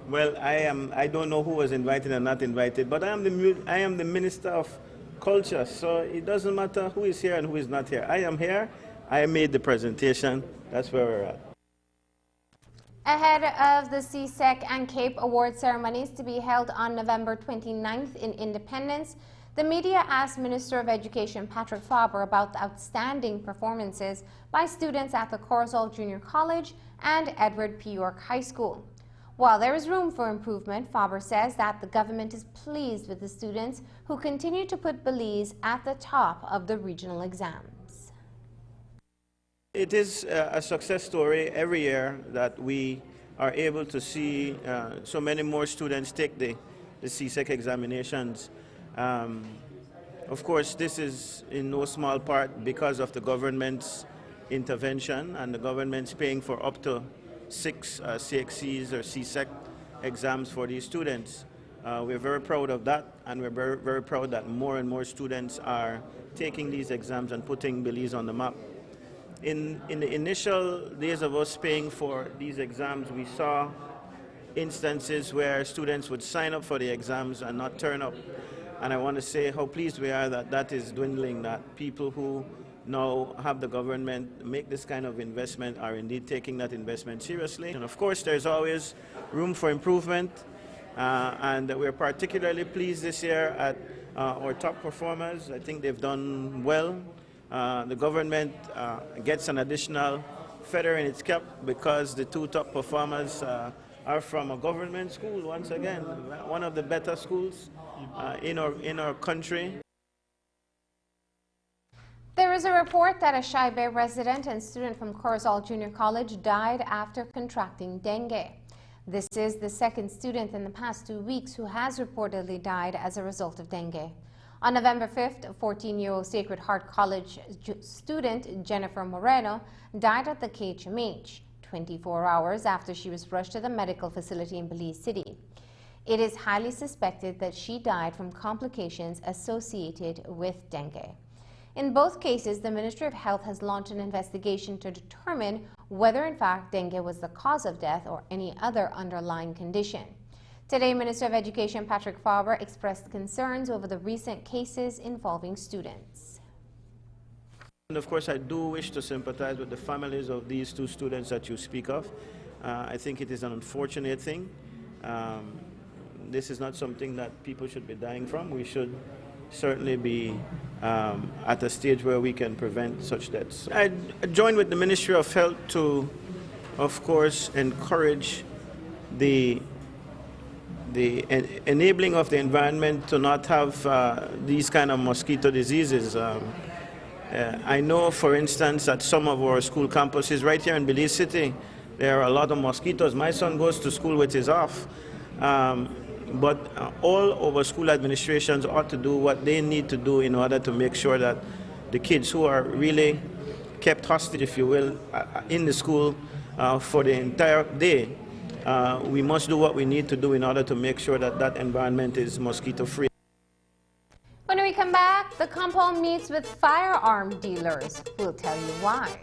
Speaker 19: Well, I don't know who was invited and not invited, but I am the Minister of Culture, so it doesn't matter who is here and who is not here. I am here. I made the presentation. That's where we're at.
Speaker 1: Ahead of the CSEC and CAPE award ceremonies to be held on November 29th in Independence, the media asked Minister of Education Patrick Faber about the outstanding performances by students at the Corozal Junior College and Edward P. York High School. While there is room for improvement, Faber says that the government is pleased with the students who continue to put Belize at the top of the regional exams.
Speaker 19: It is a success story every year that we are able to see so many more students take the CSEC examinations. Of course, this is in no small part because of the government's intervention, and the government's paying for up to 6 CXCs or CSEC exams for these students. We're very proud of that, and we're very, very proud that more and more students are taking these exams and putting Belize on the map. In the initial days of us paying for these exams, we saw instances where students would sign up for the exams and not turn up. And I want to say how pleased we are that that is dwindling, that people who now have the government make this kind of investment are indeed taking that investment seriously. And of course, there's always room for improvement, and we're particularly pleased this year at our top performers. I think they've done well. The government gets an additional feather in its cap because the two top performers are from a government school, once again, one of the better schools in our country.
Speaker 1: There is a report that a Shaibe resident and student from Corozal Junior College died after contracting dengue. This is the second student in the past 2 weeks who has reportedly died as a result of dengue. On November 5th, a 14-year-old Sacred Heart College student, Jennifer Moreno, died at the KHMH 24 hours after she was rushed to the medical facility in Belize City. It is highly suspected that she died from complications associated with dengue. In both cases, the Ministry of Health has launched an investigation to determine whether in fact dengue was the cause of death or any other underlying condition. Today, Minister of Education Patrick Faber expressed concerns over the recent cases involving students.
Speaker 19: And of course, I do wish to sympathize with the families of these two students that you speak of. I think it is an unfortunate thing. This is not something that people should be dying from. We should certainly be at a stage where we can prevent such deaths. I join with the Ministry of Health to, of course, encourage the enabling of the environment to not have these kind of mosquito diseases. I know, for instance, at some of our school campuses right here in Belize City, there are a lot of mosquitoes. My son goes to school with his off. But all of our school administrations ought to do what they need to do in order to make sure that the kids who are really kept hostage, if you will, in the school for the entire day, we must do what we need to do in order to make sure that that environment is mosquito-free.
Speaker 1: When we come back, the compound meets with firearm dealers. We'll tell you why.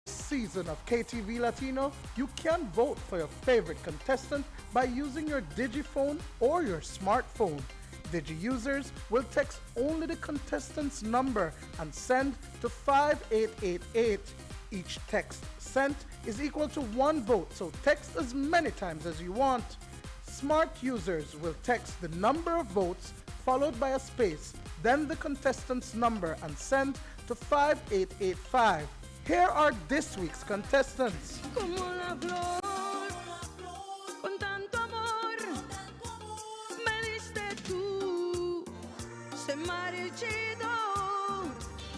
Speaker 18: Season of KTV Latino, you can vote for your favorite contestant by using your Digiphone or your smartphone. Digi users will text only the contestant's number and send to 5888. Each text sent is equal to 1 vote, so text as many times as you want. Smart users will text the number of votes followed by a space, then the contestant's number and send to 5885. Here are this week's contestants.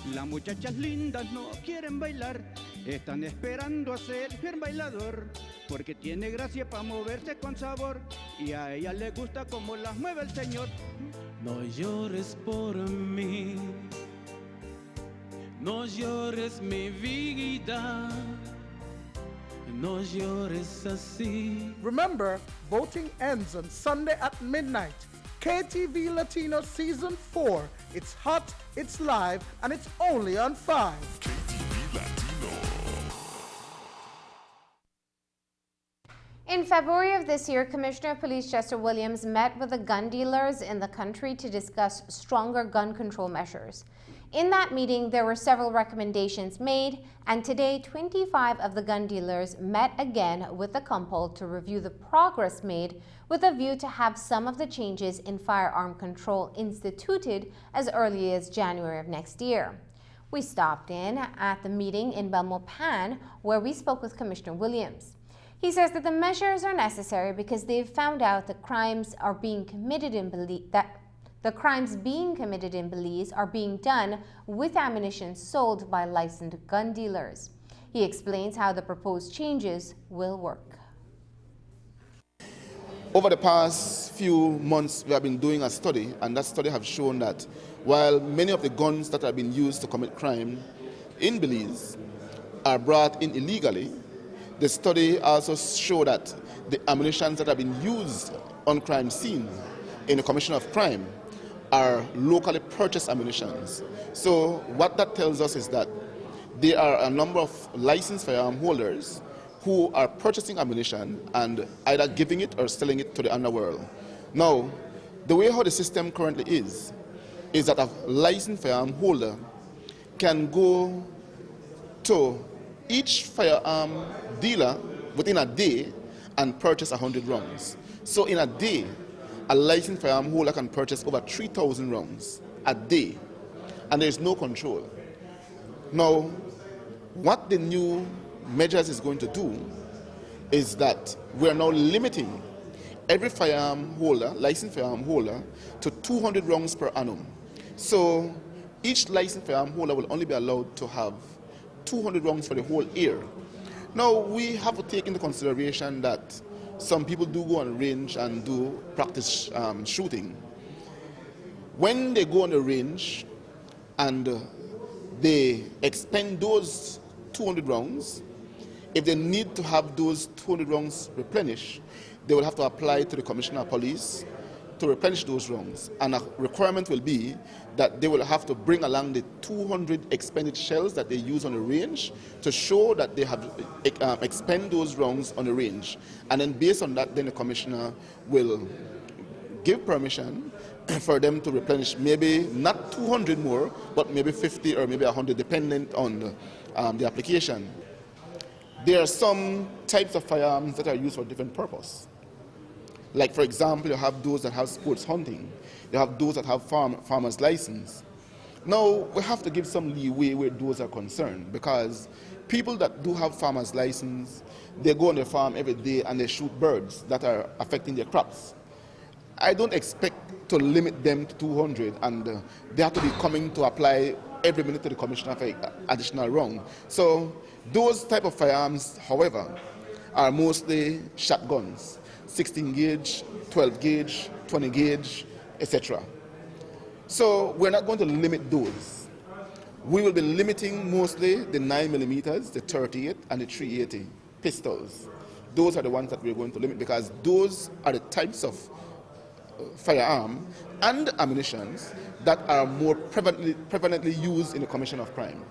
Speaker 2: Las muchachas lindas no quieren bailar, están esperando a ser el bailador, porque tiene gracia para moverse con sabor, y a ella le gusta como las mueve el Señor.
Speaker 3: No llores por mí, no llores mi vida, no llores así.
Speaker 18: Remember, voting ends on Sunday at midnight. KTV Latino Season 4. It's hot, it's live, and it's only on 5.
Speaker 17: KTV Latino.
Speaker 1: In February of this year, Commissioner of Police Chester Williams met with the gun dealers in the country to discuss stronger gun control measures. In that meeting, there were several recommendations made, and today 25 of the gun dealers met again with the COMPOL to review the progress made with a view to have some of the changes in firearm control instituted as early as January of next year. We stopped in at the meeting in Belmopan, where we spoke with Commissioner Williams. He says that the measures are necessary because they've found out that crimes are being committed in Belize, are being done with ammunition sold by licensed gun dealers. He explains how the proposed changes will work.
Speaker 23: Over the past few months, we have been doing a study, and that study has shown that while many of the guns that have been used to commit crime in Belize are brought in illegally, the study also showed that the ammunition that have been used on crime scene in the commission of crime are locally purchased ammunitions. So what that tells us is that there are a number of licensed firearm holders who are purchasing ammunition and either giving it or selling it to the underworld. Now, the way how the system currently is that a licensed firearm holder can go to each firearm dealer within a day and purchase 100 rounds. So in a day, a licensed firearm holder can purchase over 3,000 rounds a day, and there is no control. Now, what the new measures is going to do is that we are now limiting every firearm holder, licensed firearm holder, to 200 rounds per annum. So each licensed firearm holder will only be allowed to have 200 rounds for the whole year. Now, we have to take into consideration that some people do go on the range and do practice shooting. When they go on the range and they expend those 200 rounds, if they need to have those 200 rounds replenished, they will have to apply to the Commissioner of Police to replenish those rounds. And a requirement will be that they will have to bring along the 200 expended shells that they use on the range to show that they have expend those rounds on the range. And then based on that, then the Commissioner will give permission for them to replenish maybe not 200 more, but maybe 50 or maybe 100, dependent on the application. There are some types of firearms that are used for different purpose. Like, for example, you have those that have sports hunting. You have those that have farmer's license. Now, we have to give some leeway where those are concerned, because people that do have farmer's license, they go on their farm every day and they shoot birds that are affecting their crops. I don't expect to limit them to 200 and they have to be coming to apply every minute to the Commissioner for additional round. So those type of firearms, however, are mostly shotguns, 16 gauge, 12 gauge, 20 gauge, etc. So we're not going to limit those. We will be limiting mostly the 9mm, the 38 and the 380 pistols. Those are the ones that we're going to limit, because those are the types of firearm and ammunitions that are more prevalently used in the commission of crime.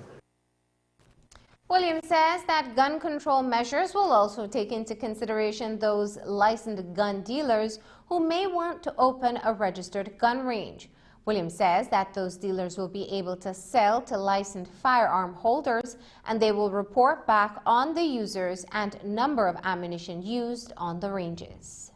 Speaker 1: Williams says that gun control measures will also take into consideration those licensed gun dealers who may want to open a registered gun range. Williams says that those dealers will be able to sell to licensed firearm holders, and they will report back on the users and number of ammunition used on the ranges.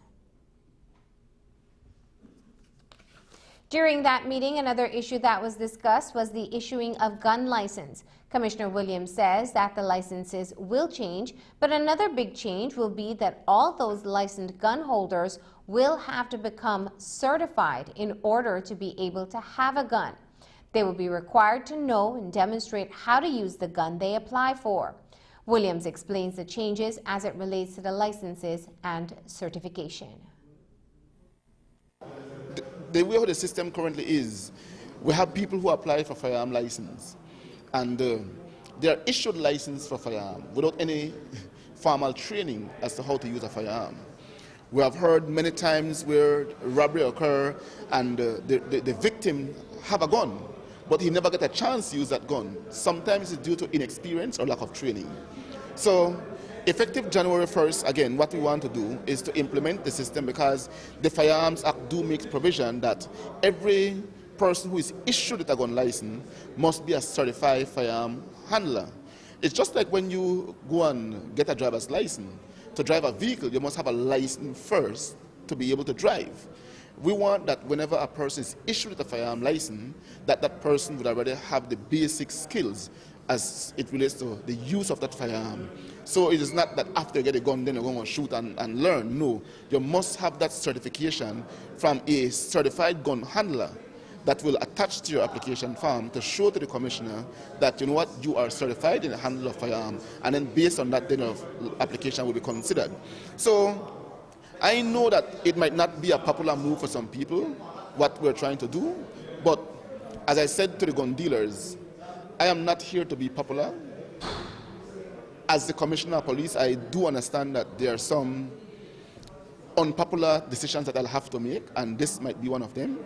Speaker 1: During that meeting, another issue that was discussed was the issuing of gun license. Commissioner Williams says that the licenses will change, but another big change will be that all those licensed gun holders will have to become certified in order to be able to have a gun. They will be required to know and demonstrate how to use the gun they apply for. Williams explains the changes as it relates to the licenses and certification.
Speaker 23: The way how the system currently is, we have people who apply for firearm license, and they are issued license for firearm without any formal training as to how to use a firearm. We have heard many times where robbery occur and the victim have a gun, but he never get a chance to use that gun. Sometimes it's due to inexperience or lack of training. So, effective January 1st, again, what we want to do is to implement the system, because the Firearms Act do make provision that every person who is issued with a gun license must be a certified firearm handler. It's just like when you go and get a driver's license. To drive a vehicle, you must have a license first to be able to drive. We want that whenever a person is issued with a firearm license, that person would already have the basic skills as it relates to the use of that firearm. So it is not that after you get a gun, then you're going to shoot and learn. No, you must have that certification from a certified gun handler that will attach to your application form to show to the commissioner that, you know what, you are certified in the handle of firearm, and then based on that, then your application will be considered. So I know that it might not be a popular move for some people, what we're trying to do, but as I said to the gun dealers, I am not here to be popular. As the Commissioner of Police, I do understand that there are some unpopular decisions that I'll have to make, and this might be one of them.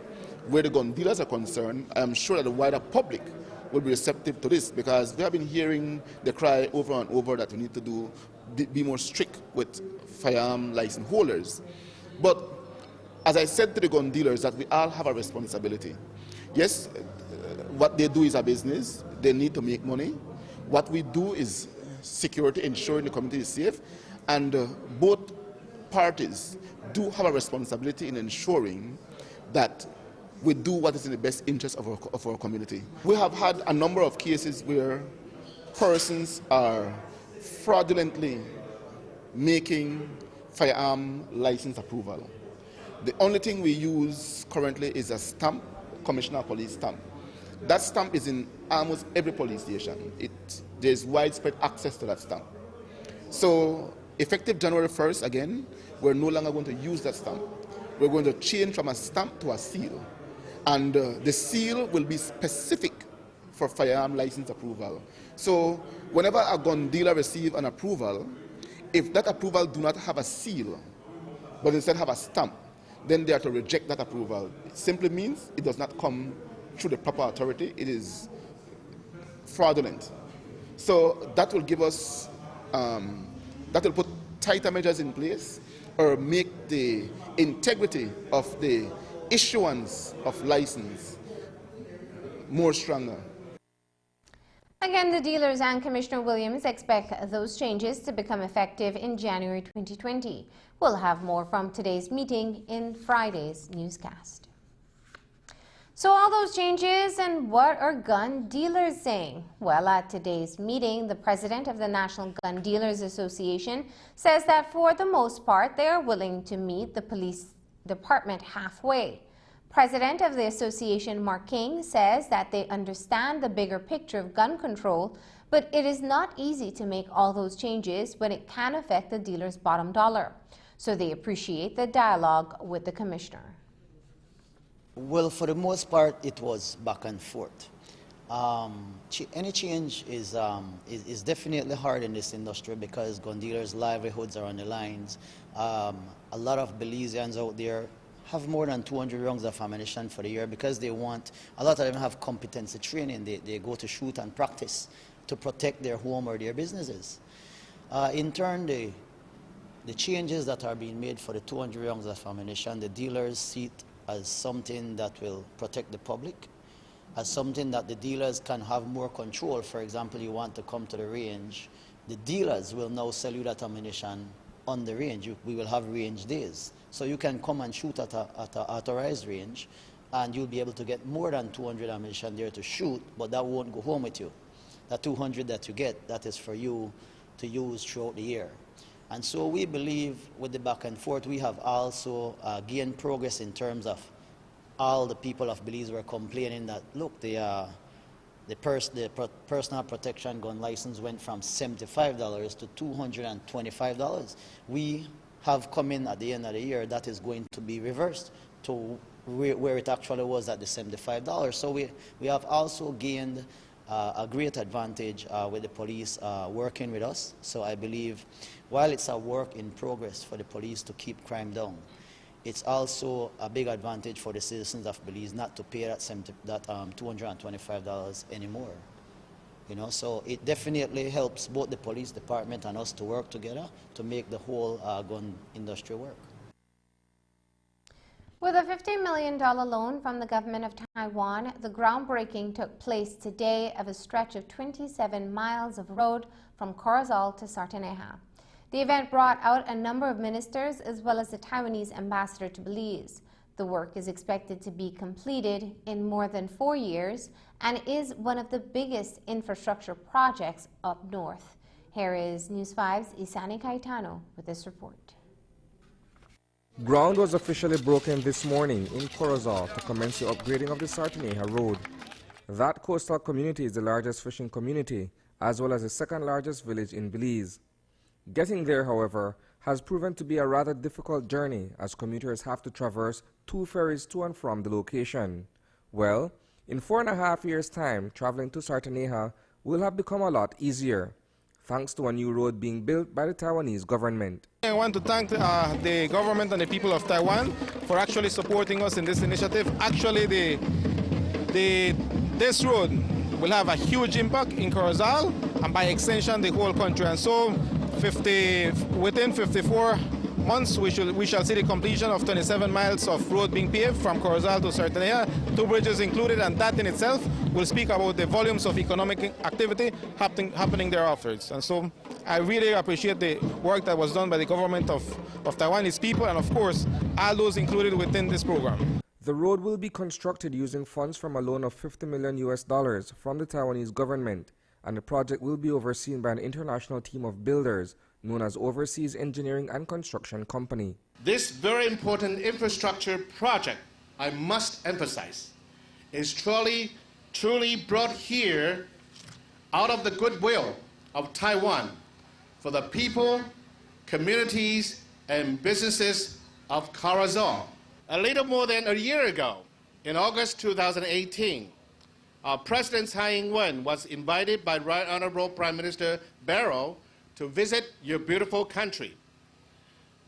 Speaker 23: Where the gun dealers are concerned, I am sure that the wider public will be receptive to this, because we have been hearing the cry over and over that we need to be more strict with firearm license holders. But as I said to the gun dealers, that we all have a responsibility. Yes, what they do is a business. They need to make money. What we do is security, ensuring the community is safe, and both parties do have a responsibility in ensuring that we do what is in the best interest of our community. We have had a number of cases where persons are fraudulently making firearm license approval. The only thing we use currently is a stamp, Commissioner of Police stamp. That stamp is in almost every police station. There's widespread access to that stamp. So effective January 1st, again, we're no longer going to use that stamp. We're going to change from a stamp to a seal. And the seal will be specific for firearm license approval. So whenever a gun dealer receives an approval, if that approval do not have a seal, but instead have a stamp, then they are to reject that approval. It simply means it does not come through the proper authority. It is fraudulent. So that will give us, that will put tighter measures in place, or make the integrity of the issuance of license more stronger.
Speaker 1: Again, the dealers and Commissioner Williams expect those changes to become effective in January 2020. We'll have more from today's meeting in Friday's newscast. So all those changes, and what are gun dealers saying? Well, at today's meeting, the president of the National Gun Dealers Association says that for the most part, they are willing to meet the police department halfway. President of the association, Mark King, says that they understand the bigger picture of gun control, but it is not easy to make all those changes when it can affect the dealer's bottom dollar. So they appreciate the dialogue with the commissioner.
Speaker 5: Well, for the most part, it was back and forth. Any change is definitely hard in this industry because gun dealers' livelihoods are on the lines. A lot of Belizeans out there have more than 200 rounds of ammunition for the year because they want, a lot of them have competency training. They go to shoot and practice to protect their home or their businesses. In turn, the changes that are being made for the 200 rounds of ammunition, the dealers see it as something that will protect the public, as something that the dealers can have more control. For example, you want to come to the range, the dealers will now sell you that ammunition on the range. We will have range days. So you can come and shoot at an authorized range, and you'll be able to get more than 200 ammunition there to shoot, but that won't go home with you. The 200 that you get, that is for you to use throughout the year. And so we believe with the back and forth, we have also gained progress in terms of all the people of Belize were complaining that, look, the personal protection gun license went from $75 to $225. We have come in at the end of the year that is going to be reversed to where it actually was at the $75. So we have also gained a great advantage with the police working with us. So I believe while it's a work in progress for the police to keep crime down, it's also a big advantage for the citizens of Belize not to pay that $225 anymore. You know, so it definitely helps both the police department and us to work together to make the whole gun industry work.
Speaker 1: With a $50 million loan from the government of Taiwan, the groundbreaking took place today of a stretch of 27 miles of road from Corozal to Sartaneja. The event brought out a number of ministers as well as the Taiwanese ambassador to Belize. The work is expected to be completed in more than 4 years and is one of the biggest infrastructure projects up north. Here is News 5's Isani Caetano with this report.
Speaker 6: Ground was officially broken this morning in Corozal to commence the upgrading of the Sartaneja Road. That coastal community is the largest fishing community, as well as the second largest village in Belize. Getting there, however, has proven to be a rather difficult journey as commuters have to traverse 2 ferries to and from the location. Well, in 4.5 years' time, traveling to Sartaneja will have become a lot easier, thanks to a new road being built by the Taiwanese government.
Speaker 7: I want to thank the government and the people of Taiwan for actually supporting us in this initiative. Actually, this road will have a huge impact in Corozal and by extension the whole country. And so within 54 months we shall see the completion of 27 miles of road being paved from Corozal to Sartaneja, 2 bridges included, and that in itself will speak about the volumes of economic activity happening there afterwards. And so I really appreciate the work that was done by the government of Taiwan, its people, and of course all those included within this program.
Speaker 6: The road will be constructed using funds from a loan of $50 million from the Taiwanese government, and the project will be overseen by an international team of builders known as Overseas Engineering and Construction Company.
Speaker 8: This very important infrastructure project, I must emphasize, is truly brought here out of the goodwill of Taiwan for the people, communities, and businesses of Corozal. A little more than a year ago, in August 2018, our President Tsai Ing-wen was invited by Right Honorable Prime Minister Barrow to visit your beautiful country.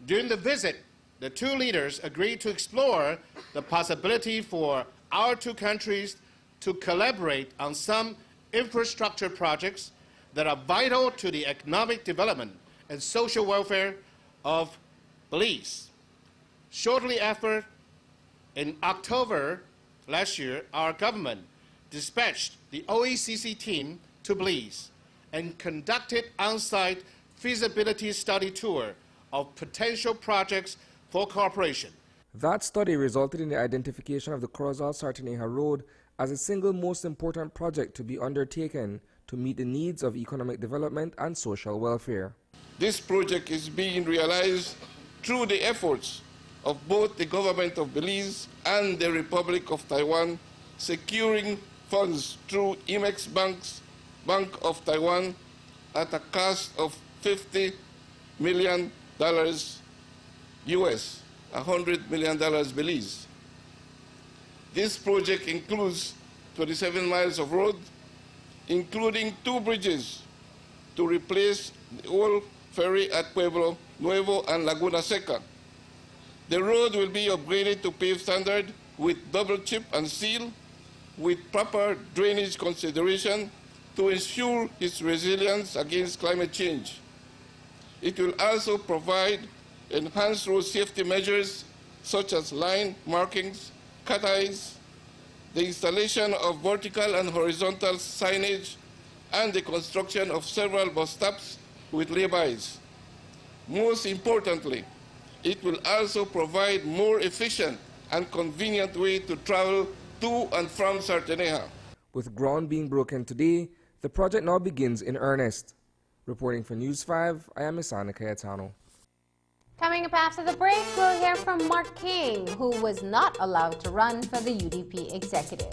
Speaker 8: During the visit, the 2 leaders agreed to explore the possibility for our 2 countries to collaborate on some infrastructure projects that are vital to the economic development and social welfare of Belize. Shortly after, in October last year, our government dispatched the OECC team to Belize and conducted on-site feasibility study tour of potential projects for cooperation.
Speaker 6: That study resulted in the identification of the Corozal-Sartaneja Road as the single most important project to be undertaken to meet the needs of economic development and social welfare.
Speaker 24: This project is being realized through the efforts of both the government of Belize and the Republic of Taiwan, securing funds through IMEX Bank of Taiwan at a cost of $50 million US, $100 million Belize. This project includes 27 miles of road, including 2 bridges to replace the old ferry at Pueblo Nuevo and Laguna Seca. The road will be upgraded to paved standard with double chip and seal, with proper drainage consideration to ensure its resilience against climate change. It will also provide enhanced road safety measures such as line markings, cut-eyes, the installation of vertical and horizontal signage, and the construction of several bus stops with lay-bys. Most importantly, it will also provide more efficient and convenient way to travel to and from Sartaneja.
Speaker 6: With ground being broken today, the project now begins in earnest. Reporting for News 5, I am Isani Caetano.
Speaker 1: Coming up after the break, we'll hear from Mark King, who was not allowed to run for the UDP executive.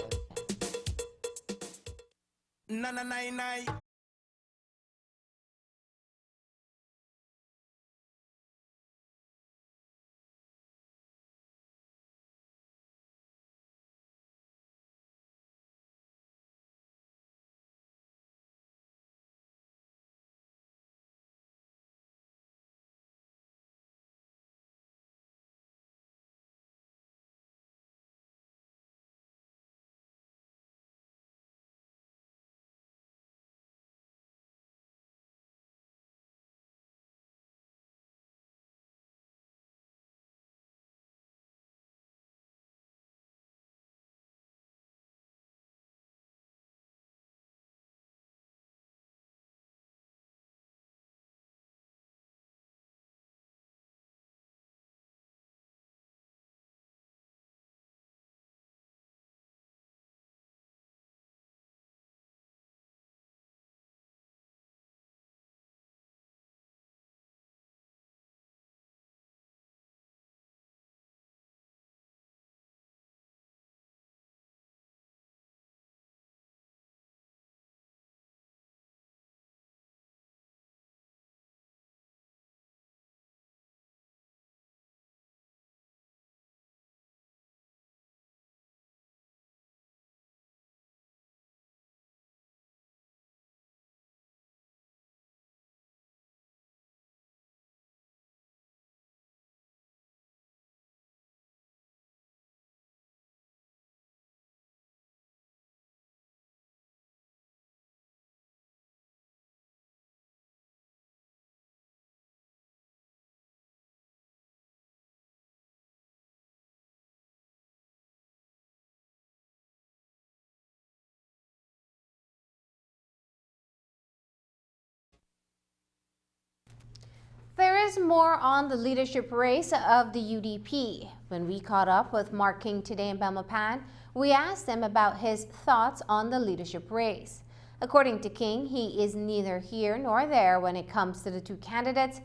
Speaker 1: There is more on the leadership race of the UDP. When we caught up with Mark King today in Belmopan, we asked him about his thoughts on the leadership race. According to King, he is neither here nor there when it comes to the two candidates,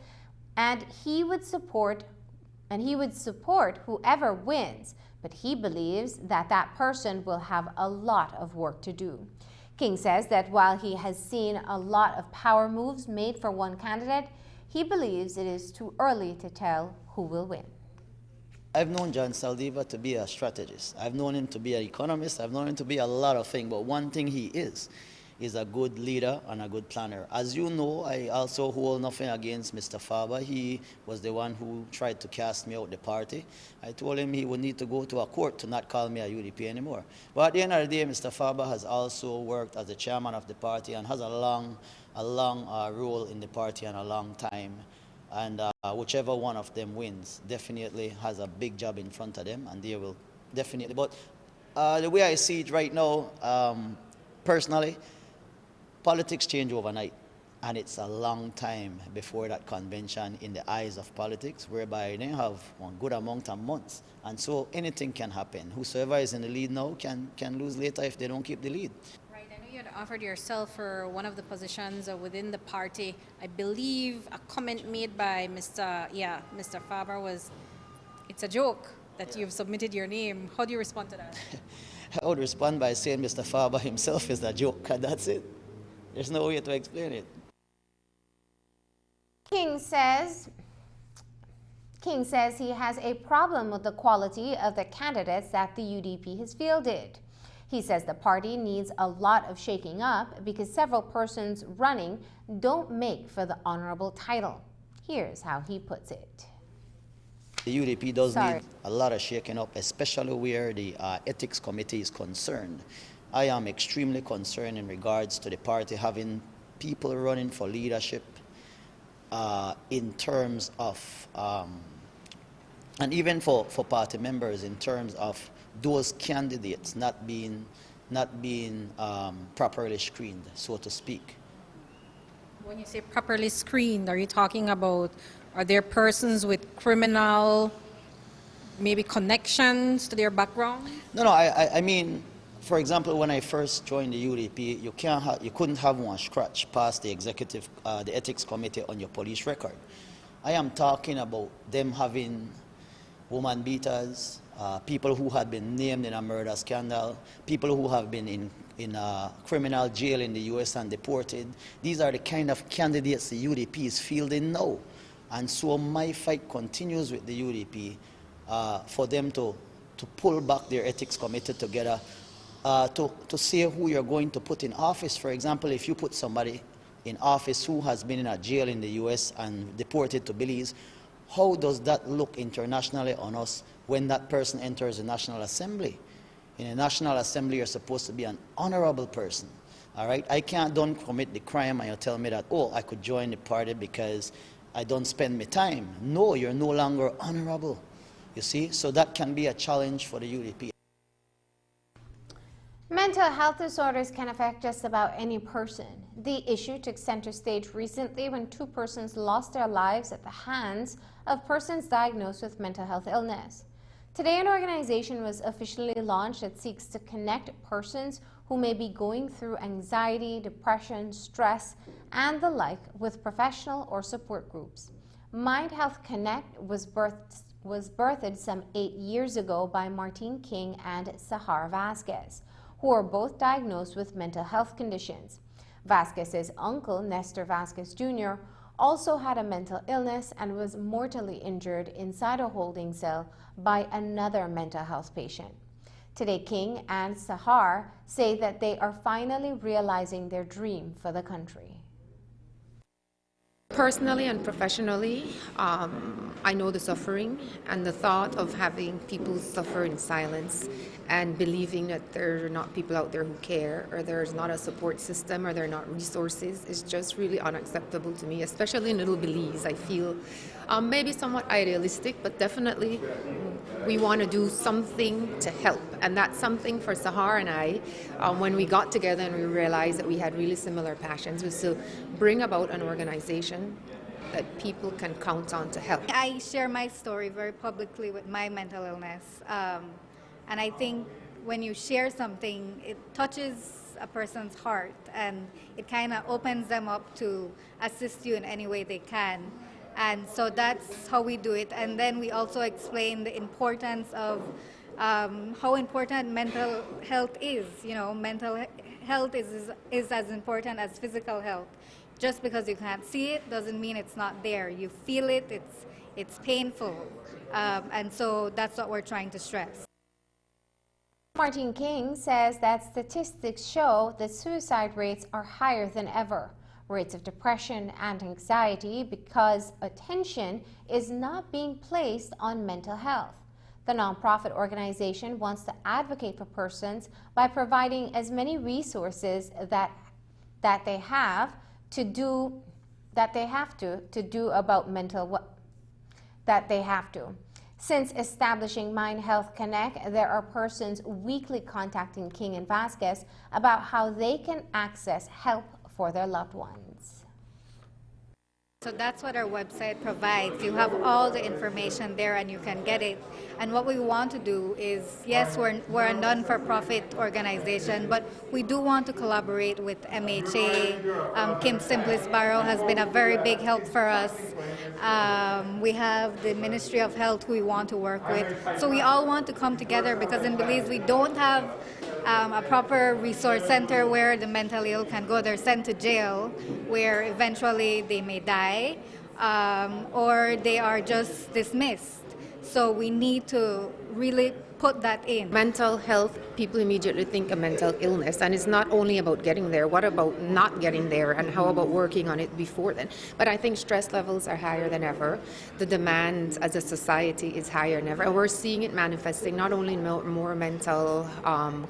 Speaker 1: and he would support whoever wins, but he believes that that person will have a lot of work to do. King says that while he has seen a lot of power moves made for one candidate, he believes it is too early to tell who will win.
Speaker 5: I've known John Saldivar to be a strategist. I've known him to be an economist. I've known him to be a lot of things, but one thing he is a good leader and a good planner. As you know, I also hold nothing against Mr. Faber. He was the one who tried to cast me out the party. I told him he would need to go to a court to not call me a UDP anymore. But at the end of the day, Mr. Faber has also worked as the chairman of the party and has a long role in the party and a long time. And whichever one of them wins definitely has a big job in front of them, and they will definitely. But the way I see it right now, personally, politics change overnight, and it's a long time before that convention in the eyes of politics, whereby they have one good amount of months, and so anything can happen. Whosoever is in the lead now can lose later if they don't keep the lead.
Speaker 10: Right, I know you had offered yourself for one of the positions within the party. I believe a comment made by Mr. Faber was, it's a joke that you've submitted your name. How do you respond to that?
Speaker 5: I would respond by saying Mr. Faber himself is a joke, and that's it. There's no way to explain it.
Speaker 1: King says he has a problem with the quality of the candidates that the UDP has fielded. He says the party needs a lot of shaking up because several persons running don't make for the honorable title. Here's how he puts it.
Speaker 5: The UDP does need a lot of shaking up, especially where the ethics committee is concerned. I am extremely concerned in regards to the party having people running for leadership in terms of, and even for party members in terms of those candidates not being properly screened, so to speak.
Speaker 10: When you say properly screened, are you talking about, are there persons with criminal, maybe connections to their background?
Speaker 5: No, I mean, for example, when I first joined the UDP, you couldn't have one scratch past the executive, the ethics committee on your police record. I am talking about them having woman beaters, people who had been named in a murder scandal, people who have been in a criminal jail in the US and deported. These are the kind of candidates the UDP is fielding now. And so my fight continues with the UDP for them to pull back their ethics committee together, to say who you're going to put in office. For example, if you put somebody in office who has been in a jail in the US and deported to Belize, how does that look internationally on us when that person enters the National Assembly? In a National Assembly, you're supposed to be an honorable person, all right? I can't don't commit the crime and you tell me that, oh, I could join the party because I don't spend my time. No, you're no longer honorable, you see? So that can be a challenge for the UDP.
Speaker 1: Mental health disorders can affect just about any person. The issue took center stage recently when 2 persons lost their lives at the hands of persons diagnosed with mental health illness. Today, an organization was officially launched that seeks to connect persons who may be going through anxiety, depression, stress, and the like with professional or support groups. Mind Health Connect was birthed some 8 years ago by Martine King and Sahar Vasquez, who are both diagnosed with mental health conditions. Vasquez's uncle, Nestor Vasquez Jr., also had a mental illness and was mortally injured inside a holding cell by another mental health patient. Today, King and Sahar say that they are finally realizing their dream for the country.
Speaker 9: Personally and professionally, I know the suffering and the thought of having people suffer in silence and believing that there are not people out there who care, or there's not a support system, or there are not resources is just really unacceptable to me, especially in Little Belize. I feel maybe somewhat idealistic, but definitely we want to do something to help. And that's something for Sahar and I, when we got together and we realized that we had really similar passions, was to bring about an organization that people can count on to help.
Speaker 11: I share my story very publicly with my mental illness. And I think when you share something, it touches a person's heart and it kind of opens them up to assist you in any way they can. And so that's how we do it. And then we also explain the importance of how important mental health is. You know, mental health is as important as physical health. Just because you can't see it doesn't mean it's not there. You feel it, it's painful. And so that's what we're trying to stress.
Speaker 1: Martine King says that statistics show that suicide rates are higher than ever. Rates of depression and anxiety because attention is not being placed on mental health. The nonprofit organization wants to advocate for persons by providing as many resources that they have to do about that they have to. Since establishing Mind Health Connect, there are persons weekly contacting King and Vasquez about how they can access help for their loved ones.
Speaker 11: So that's what our website provides. You have all the information there and you can get it. And what we want to do is, yes, we're a non-for-profit organization, but we do want to collaborate with MHA. Kim Simplis Barrow has been a very big help for us. We have the Ministry of Health who we want to work with. So we all want to come together because in Belize we don't have a proper resource center where the mentally ill can go. They're sent to jail where eventually they may die or they are just dismissed. So we need to really put that in.
Speaker 9: Mental health, people immediately think of mental illness, and it's not only about getting there. What about not getting there, and how about working on it before then? But I think stress levels are higher than ever. The demand as a society is higher than ever, and we're seeing it manifesting not only in more mental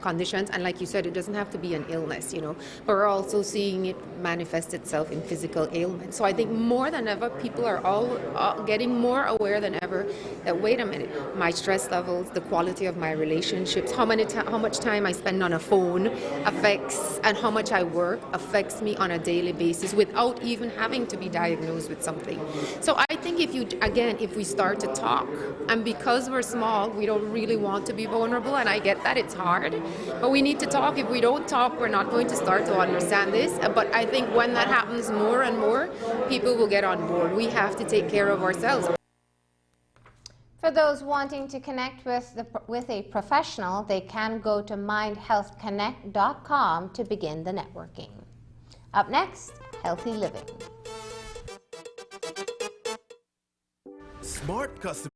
Speaker 9: conditions, and like you said, it doesn't have to be an illness, you know, but we're also seeing it manifest itself in physical ailments. So I think more than ever, people are all getting more aware than ever that, wait a minute, my stress levels, the quality quality of my relationships. How much time I spend on a phone affects, and how much I work affects me on a daily basis without even having to be diagnosed with something. So I think if we start to talk, and because we're small, we don't really want to be vulnerable, and I get that it's hard, but we need to talk. If we don't talk, we're not going to start to understand this. But I think when that happens more and more, people will get on board. We have to take care of ourselves.
Speaker 1: For those wanting to connect with a professional, they can go to mindhealthconnect.com to begin the networking. Up next, healthy living.
Speaker 12: Smart customer.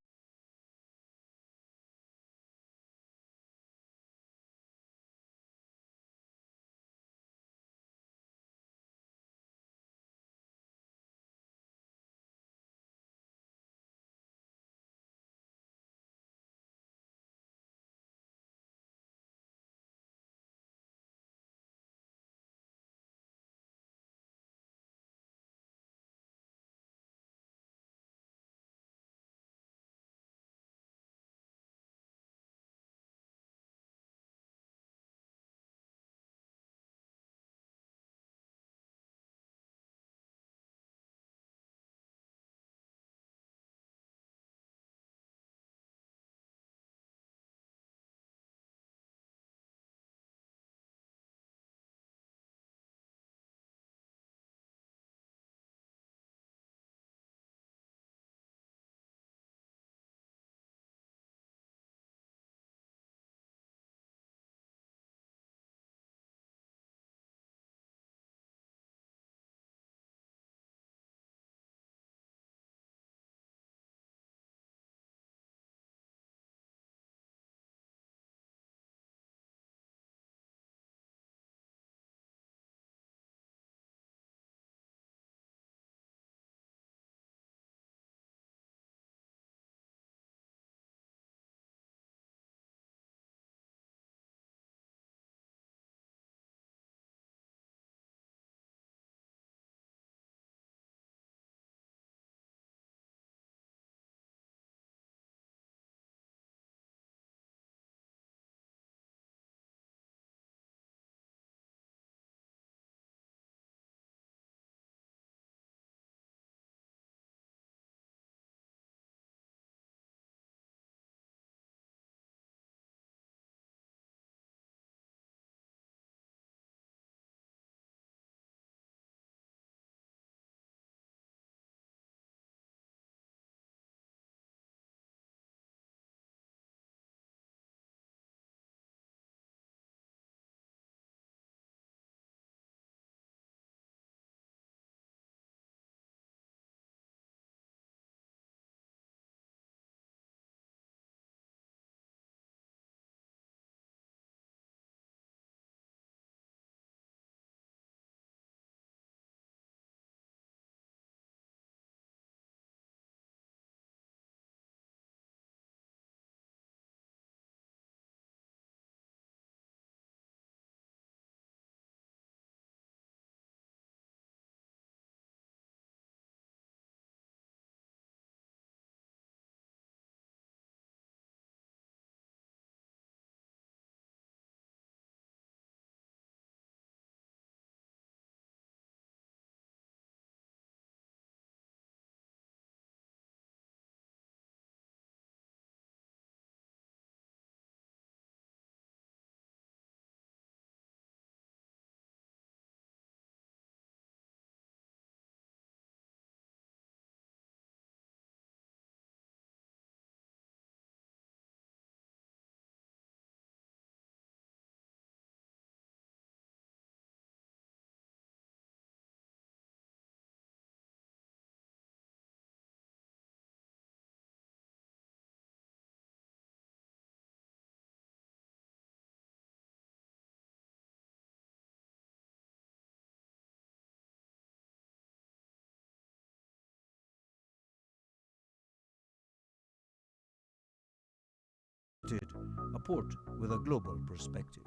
Speaker 13: A port with a global perspective.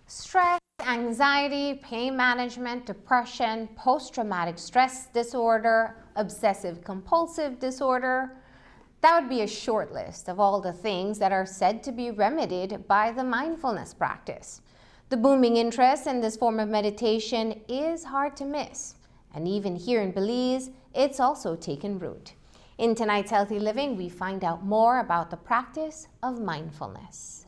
Speaker 1: Stress anxiety, pain management, depression, post-traumatic stress disorder, obsessive compulsive disorder. That would be a short list of all the things that are said to be remedied by the mindfulness practice. The booming interest in this form of meditation is hard to miss. And even here in Belize, it's also taken root. In tonight's Healthy Living, we find out more about the practice of mindfulness.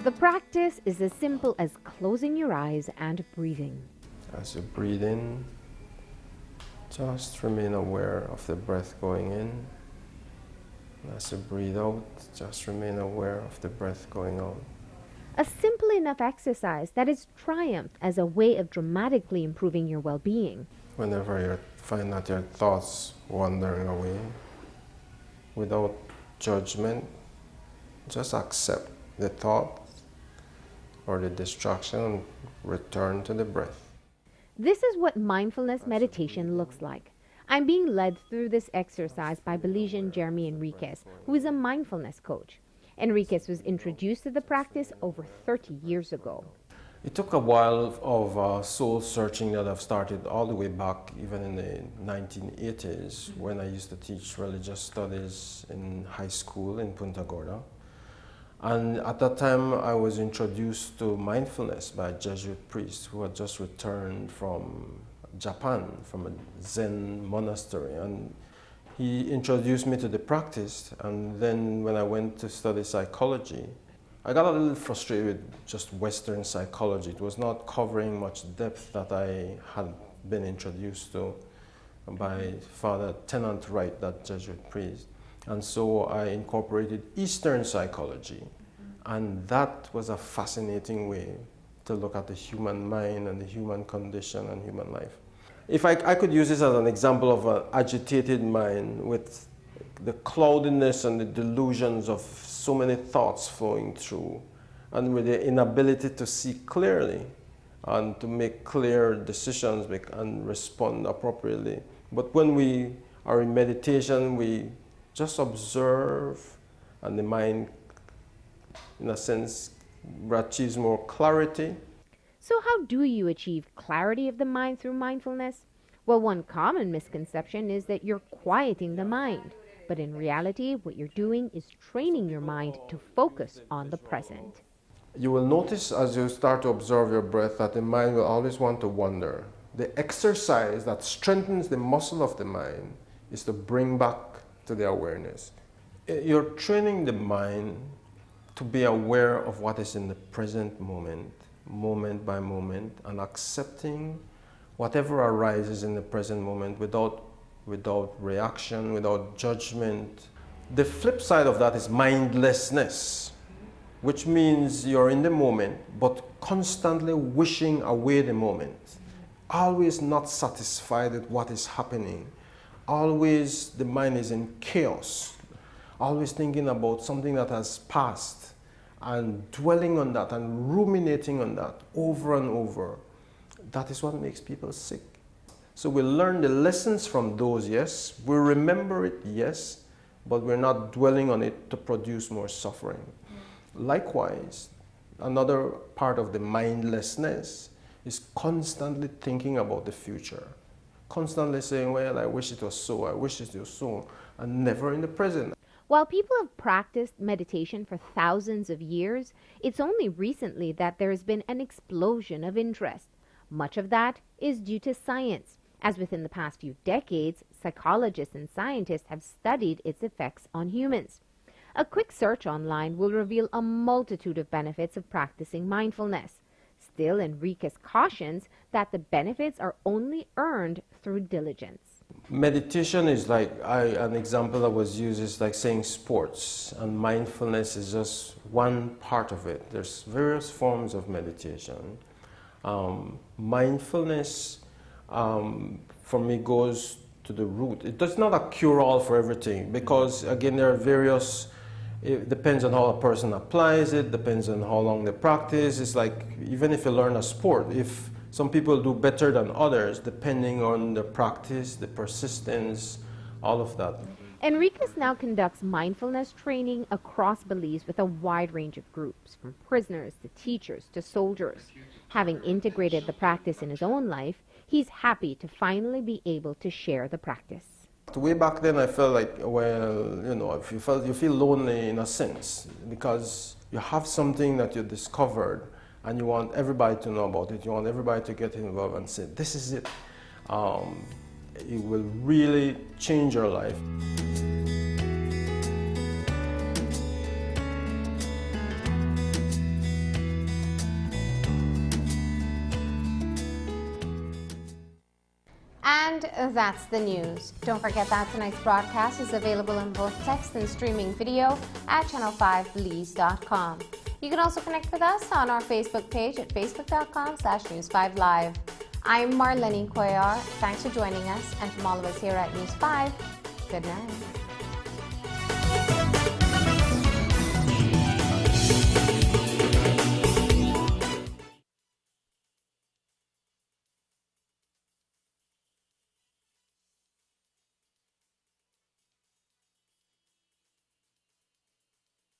Speaker 1: The practice is as simple as closing your eyes and breathing.
Speaker 12: As you breathe in, just remain aware of the breath going in. As you breathe out, just remain aware of the breath going out.
Speaker 1: A simple enough exercise that has triumphed as a way of dramatically improving your well-being.
Speaker 12: Whenever you find that your thoughts wandering away, without judgment, just accept the thought or the distraction and return to the breath.
Speaker 1: This is what mindfulness meditation looks like. I'm being led through this exercise by Belizean Jeremy Enriquez, who is a mindfulness coach. Enriquez was introduced to the practice over 30 years ago.
Speaker 12: It took a while of soul searching that I've started all the way back, even in the 1980s, when I used to teach religious studies in high school in Punta Gorda. And at that time, I was introduced to mindfulness by a Jesuit priest who had just returned from Japan, from a Zen monastery. And he introduced me to the practice. And then when I went to study psychology, I got a little frustrated with just Western psychology. It was not covering much depth that I had been introduced to by Father Tennant Wright, that Jesuit priest. And so I incorporated Eastern psychology. And that was a fascinating way to look at the human mind and the human condition and human life. If I could use this as an example of an agitated mind with the cloudiness and the delusions of so many thoughts flowing through, and with the inability to see clearly and to make clear decisions and respond appropriately. But when we are in meditation, we just observe, and the mind, in a sense, achieves more clarity.
Speaker 1: So how do you achieve clarity of the mind through mindfulness? Well, one common misconception is that you're quieting the mind. But in reality, what you're doing is training your mind to focus on the present.
Speaker 12: You will notice as you start to observe your breath that the mind will always want to wander. The exercise that strengthens the muscle of the mind is to bring back to the awareness. You're training the mind to be aware of what is in the present moment, moment by moment, and accepting whatever arises in the present moment without reaction, without judgment. The flip side of that is mindlessness, which means you're in the moment, but constantly wishing away the moment, always not satisfied with what is happening. Always the mind is in chaos, always thinking about something that has passed and dwelling on that and ruminating on that over and over. That is what makes people sick. So we learn the lessons from those, yes. We remember it, yes, but we're not dwelling on it to produce more suffering. Likewise, another part of the mindlessness is constantly thinking about the future. Constantly saying, well, I wish it was so, I wish it was so, and never in the present.
Speaker 1: While people have practiced meditation for thousands of years, it's only recently that there has been an explosion of interest. Much of that is due to science, as within the past few decades, psychologists and scientists have studied its effects on humans. A quick search online will reveal a multitude of benefits of practicing mindfulness. Still, Enriquez cautions that the benefits are only earned through diligence.
Speaker 12: Meditation is like, an example that was used is like saying sports, and mindfulness is just one part of it. There's various forms of meditation. Mindfulness, for me, goes to the root. It does not a cure-all for everything, because again, there are various, it depends on how a person applies it, depends on how long they practice. It's like, even if you learn a sport, if some people do better than others, depending on the practice, the persistence, all of that.
Speaker 1: Enriquez now conducts mindfulness training across Belize with a wide range of groups, from prisoners to teachers to soldiers. Having integrated the practice in his own life, he's happy to finally be able to share the practice.
Speaker 12: Way back then I felt like, well, if you feel lonely in a sense, because you have something that you discovered and you want everybody to know about it, you want everybody to get involved and say, this is it. It will really change your life.
Speaker 1: And that's the news. Don't forget that tonight's broadcast is available in both text and streaming video at channel5belize.com. You can also connect with us on our Facebook page at facebook.com/News5Live. I'm Marlene Cuellar. Thanks for joining us, and from all of us here at News 5, good night.